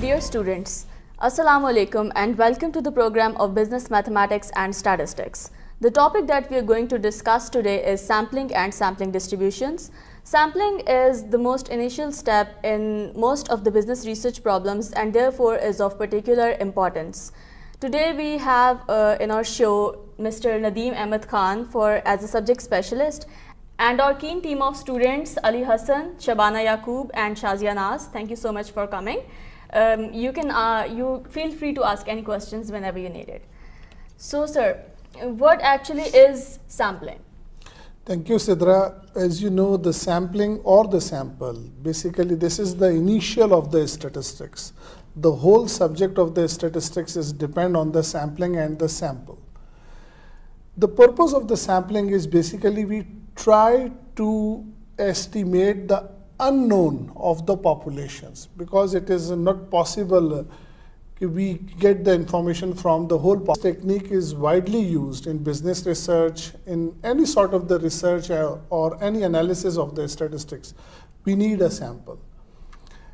Dear students, Assalamu alaikum and welcome to the program of Business Mathematics and Statistics. The topic that we are going to discuss today is sampling and sampling distributions. Sampling is the most initial step in most of the business research problems and therefore is of particular importance. Today we have in our show Mr. Nadeem Ahmed Khan as a subject specialist, and our keen team of students Ali Hassan, Shabana Yaqoob and Shazia Naz. Thank you so much for coming. You feel free to ask any questions whenever you need it. So sir, what actually is sampling? Thank you, Sidra. As you know, the sampling or the sample, basically this is the initial of the statistics. The whole subject of the statistics is depend on the sampling and the sample. The purpose of the sampling is basically we try to estimate the unknown of the populations, because it is not possible we get the information from the whole population. This technique is widely used in business research, in any sort of the research or any analysis of the statistics. We need a sample.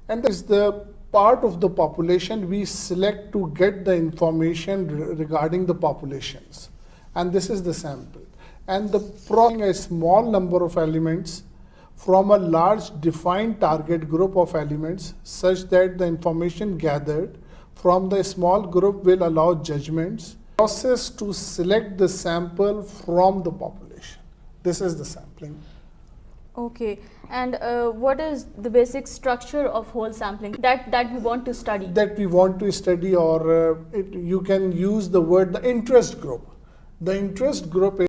And this is the part of the population we select to get the information regarding the populations. And this is the sample. And a small number of elements from a large defined target group of elements such that the information gathered from the small group will allow judgments. Process to select the sample from the population. This is the sampling. Okay, and what is the basic structure of whole sampling that we want to study? That we want to study, or you can use the word the interest group. The interest group is